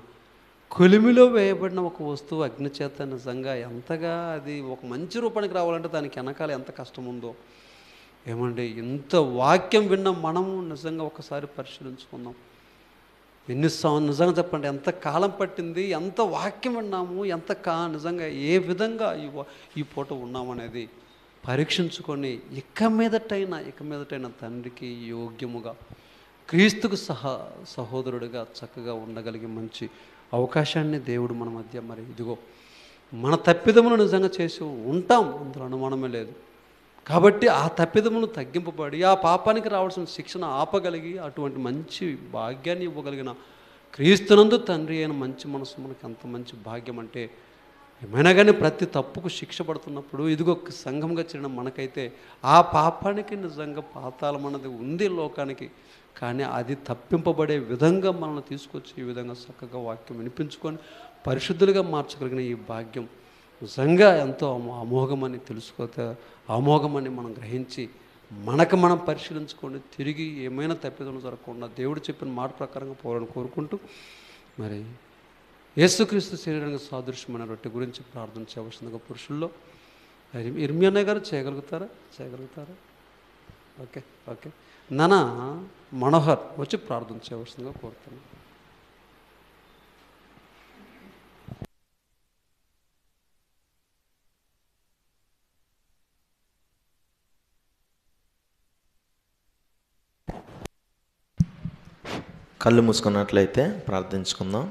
కొలిమిలో వేయబడిన ఒక వస్తువు అగ్ని చేత నిజంగా ఎంతగా అది ఒక మంచి రూపానికి రావాలంటే దానికి వెనకాల ఎంత కష్టం ఉందో. ఏమండి, ఇంత వాక్యం విన్న మనము నిజంగా ఒకసారి పరిశీలించుకుందాం. నిజంగా చెప్పండి, ఎంత కాలం పట్టింది, ఎంత వాక్యం విన్నాము, ఎంత నిజంగా ఏ విధంగా ఈ పూట ఉన్నామనేది పరీక్షించుకొని ఇక మీదటైన తండ్రికి యోగ్యముగా క్రీస్తుకు సహోదరుడిగా చక్కగా ఉండగలిగే మంచి అవకాశాన్ని దేవుడు మన మధ్య మరి ఇదిగో మన తప్పిదములు నిజంగా చేసి ఉంటాం, అందులో అనుమానమే లేదు. కాబట్టి ఆ తప్పిదములు తగ్గింపబడి ఆ పాపానికి రావాల్సిన శిక్షణ ఆపగలిగి అటువంటి మంచి భాగ్యాన్ని ఇవ్వగలిగిన క్రీస్తునందు తండ్రి అయిన మంచి మనసు మనకి అంత మంచి భాగ్యం. అంటే ఏమైనా కానీ ప్రతి తప్పుకు శిక్ష పడుతున్నప్పుడు ఇదిగో సంఘంగా చేరిన మనకైతే ఆ పాపానికి నిజంగా పాతాళం అన్నది ఉంది లోకానికి, కానీ అది తప్పింపబడే విధంగా మనల్ని తీసుకొచ్చి ఈ విధంగా చక్కగా వాక్యం వినిపించుకొని పరిశుద్ధులుగా మార్చగలిగిన ఈ భాగ్యం నిజంగా ఎంతో అమోఘమని తెలుసుకోతే అమోఘమని మనం గ్రహించి మనం పరిశీలించుకొని తిరిగి ఏమైనా తప్పిదం జరగకుండా దేవుడు చెప్పిన మాట ప్రకారంగా పోవాలని కోరుకుంటూ మరి యేసుక్రీస్తు శరీరానికి సాదృశ్యమైన రొట్టె గురించి ప్రార్థన చేయవలసిందిగా పురుషుల్లో ఇర్మియా అన్నయ్య గారు చేయగలుగుతారా? ఓకే నానా మనోహర్ వచ్చి ప్రార్థన చేయవలసిందిగా కోరుతున్నాను. కళ్ళు మూసుకున్నట్లయితే ప్రార్థించుకుందాం.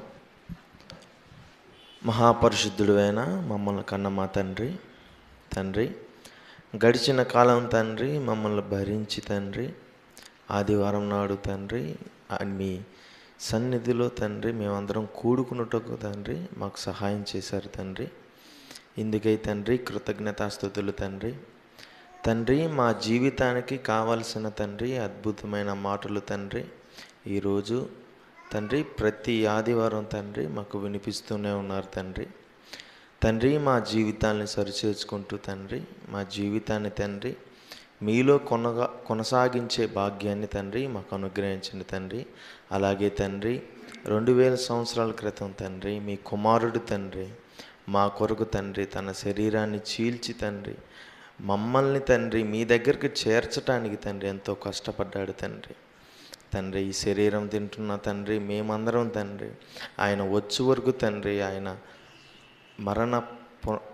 మహాపరిశుద్ధుడు అయిన మమ్మల్ని కన్న మా తండ్రి గడిచిన కాలం తండ్రి మమ్మల్ని భరించి తండ్రి ఆదివారం నాడు తండ్రి మీ సన్నిధిలో తండ్రి మేమందరం కూడుకున్నట్టుకు తండ్రి మాకు సహాయం చేశారు తండ్రి. ఇందుకై తండ్రి కృతజ్ఞతాస్తుతులు తండ్రి మా జీవితానికి కావలసిన తండ్రి అద్భుతమైన మాటలు తండ్రి ఈరోజు తండ్రి ప్రతి ఆదివారం తండ్రి మాకు వినిపిస్తూనే ఉన్నారు తండ్రి మా జీవితాన్ని సరిచేసుకుంటూ తండ్రి మా జీవితాన్ని తండ్రి మీలో కొనసాగించే భాగ్యాన్ని తండ్రి మాకు అనుగ్రహించండి తండ్రి. అలాగే తండ్రి 2000 సంవత్సరాల క్రితం తండ్రి మీ కుమారుడు తండ్రి మా కొరకు తండ్రి తన శరీరాన్ని చీల్చి తండ్రి మమ్మల్ని తండ్రి మీ దగ్గరికి చేర్చడానికి తండ్రి ఎంతో కష్టపడ్డాడు తండ్రి ఈ శరీరం తింటున్న తండ్రి మేమందరం తండ్రి ఆయన వచ్చే వరకు తండ్రి ఆయన మరణ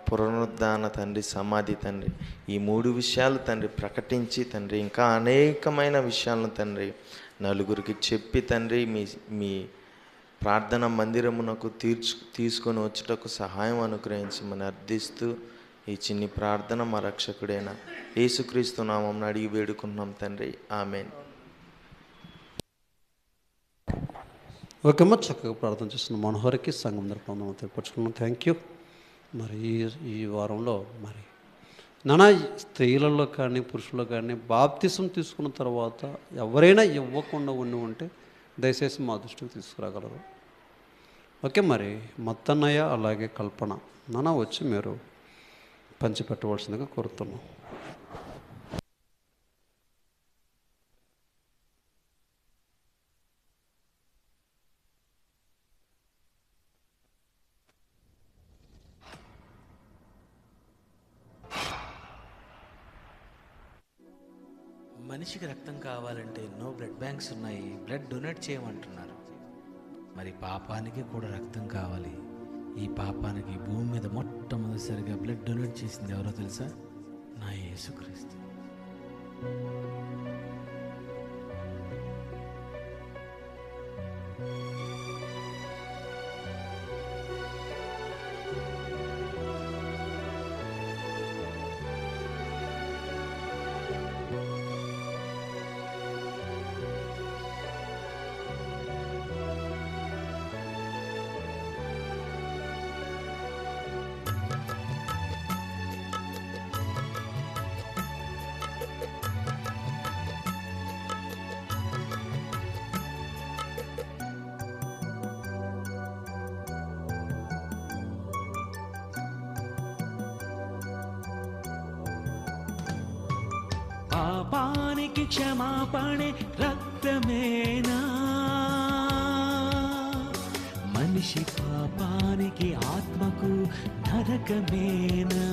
పునరుద్ధాన తండ్రి సమాధి తండ్రి ఈ 3 విషయాలు తండ్రి ప్రకటించి తండ్రి ఇంకా అనేకమైన విషయాలను తండ్రి నలుగురికి చెప్పి తండ్రి మీ ప్రార్థన మందిరమునకు తీసుకొని వచ్చుటకు సహాయం అనుగ్రహించమని అర్థిస్తూ ఈ చిన్ని ప్రార్థన మా రక్షకుడైన యేసుక్రీస్తు నామమున అడిగి వేడుకున్నాం తండ్రి, ఆమేన్. ఓకేమ్మా, చక్కగా ప్రార్థన చేస్తున్న మనోహర్కి సంఘం తరపున తెప్పచ్చుకున్నాం. Thank you. మరి ఈ వారంలో మరి నానా స్త్రీలలో కానీ పురుషుల్లో కానీ బాప్తిసం తీసుకున్న తర్వాత ఎవరైనా ఇవ్వకుండా ఉంటే దయచేసి మా దృష్టికి తీసుకురాగలరు. ఓకే, మరి మత్తన్నయ్య అలాగే కల్పన నానా వచ్చి మీరు పంచిపెట్టవలసిందిగా కోరుతున్నాం. మనిషికి రక్తం కావాలంటే ఎన్నో బ్లడ్ బ్యాంక్స్ ఉన్నాయి, బ్లడ్ డొనేట్ చేయమంటున్నారు. మరి పాపానికి కూడా రక్తం కావాలి. ఈ పాపానికి భూమి మీద మొట్టమొదటిసారిగా బ్లడ్ డొనేట్ చేసింది ఎవరో తెలుసా? నా యేసుక్రీస్తు. పాపానికి క్షమాపణే రక్తమేనా, మనిషి పాపానికి ఆత్మకు నరకమేనా,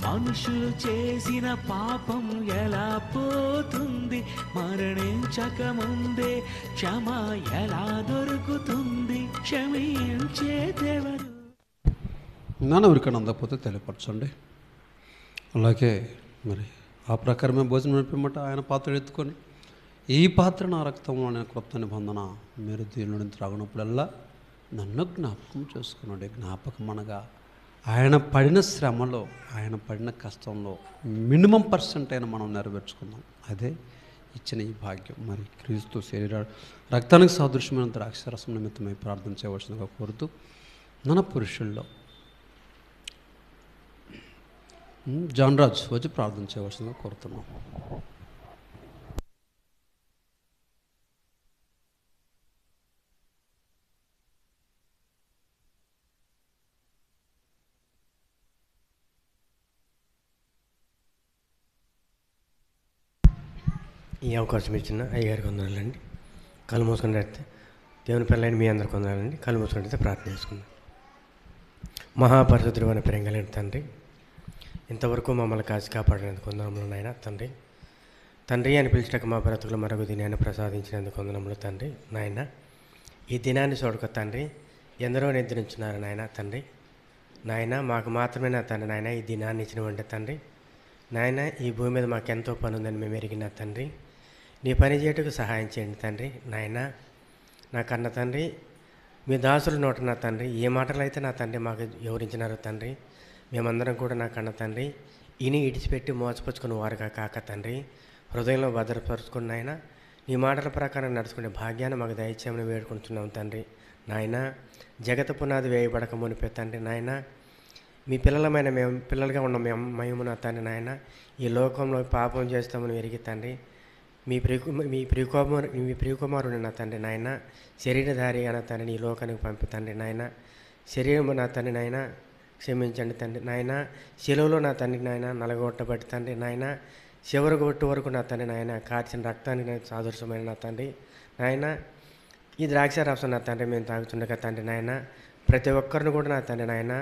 మనుషులు చేసిన పాపం ఎలా పోతుంది, మరణించక ముందే క్షమ ఎలా దొరుకుతుంది, క్షమించేదెవరు? నాన్న ఎవరికైనా అందకపోతే తెలియపరచండి. అలాగే మరి ఆ ప్రకారమే భోజనం నడిపిమ్మట ఆయన పాత్ర ఎత్తుకొని, ఈ పాత్ర నా రక్తంలో అనే క్రొత్త నిబంధన, మీరు దీనిలో నుంచి త్రాగినప్పుడల్లా నన్ను జ్ఞాపకం చేసుకున్నాడు. జ్ఞాపకం అనగా ఆయన పడిన శ్రమలో, ఆయన పడిన కష్టంలో మినిమం పర్సెంట్ అయినా మనం నెరవేర్చుకుందాం. అదే ఇచ్చిన ఈ భాగ్యం. మరి క్రీస్తు శరీర రక్తానికి సాదృశ్యమైన ద్రాక్షరసం నిమిత్తమై ప్రార్థన చేయవలసిందిగా కోరుతూ, మన పురుషుల్లో జాన్ రాజ్ వచ్చి ప్రార్థన చేయవలసిందిగా కోరుతున్నాం. ఈ అవకాశం ఇచ్చిన అయ్యగారికి వందనాలండి. కళ్ళు మూసుకొని అయితే దేవుని పిల్లలని మీ అందరికి వందనాలండి. కళ్ళు మూసుకొని అయితే ప్రార్థన చేసుకుందాం. మహాపరిశుద్ధుడు అనే ప్రేమ కలిగిన తండ్రి, ఇంతవరకు మమ్మల్ని కాచి కాపాడినందుకు వందనములు నాయన తండ్రి. తండ్రి అని పిలిచక మా బ్రతుకులు మరొక దినాన్ని ప్రసాదించినందుకు వందనములు తండ్రి. నాయన ఈ దినాన్ని చూడక తండ్రి ఎందరో నిద్రించున్నారు నాయన తండ్రి. నాయన మాకు మాత్రమే నా తండ్రి నాయన ఈ దినాన్ని ఇచ్చినవంటే తండ్రి. నాయన ఈ భూమి మీద మాకు ఎంతో పని ఉందని మేము ఎరిగిన తండ్రి. నీ పని చేయటకు సహాయం చేయండి తండ్రి. నాయన నా కన్న తండ్రి, మీ దాసులు నోట నా తండ్రి ఏ మాటలు అయితే నా తండ్రి మాకు వివరించినారో తండ్రి, మేమందరం కూడా నా కన్న తండ్రి ఇని ఇడిచిపెట్టి మోసపుచ్చుకుని వారుగా కాక తండ్రి, హృదయంలో భద్రపరుచుకుని నాయన నీ మాటల ప్రకారం నడుచుకునే భాగ్యాన్ని మాకు దయచేయమని వేడుకుంటున్నాం తండ్రి. నాయన జగత పునాది వేయబడక మునిపే తండ్రి నాయన, మీ పిల్లలమైన మేము పిల్లలుగా ఉన్న మేము నా తండ్రి నాయన ఈ లోకంలో పాపం చేస్తామని ఎరిగి తండ్రి, మీ ప్రియకుమారుని నా తండ్రి నాయన శరీరధారిగా నా తండ్రి ఈ లోకానికి పంపి తండ్రి నాయన, శరీరం నా తండ్రి నాయన క్షమించండి తండ్రి నాయన, శిలువలో నా తండ్రి నాయన నలగొట్టబట్టి తండ్రి నాయన చివరి గొట్టు వరకు నా తండ్రి నాయన కార్చిన రక్తానికి నేను సాదృశ్యమైన నా తండ్రి నాయన, ఈ ద్రాక్ష రసం నా తండ్రి మేము తాగుతుండగా తండ్రి నాయన ప్రతి ఒక్కరిని కూడా నా తండ్రి నాయన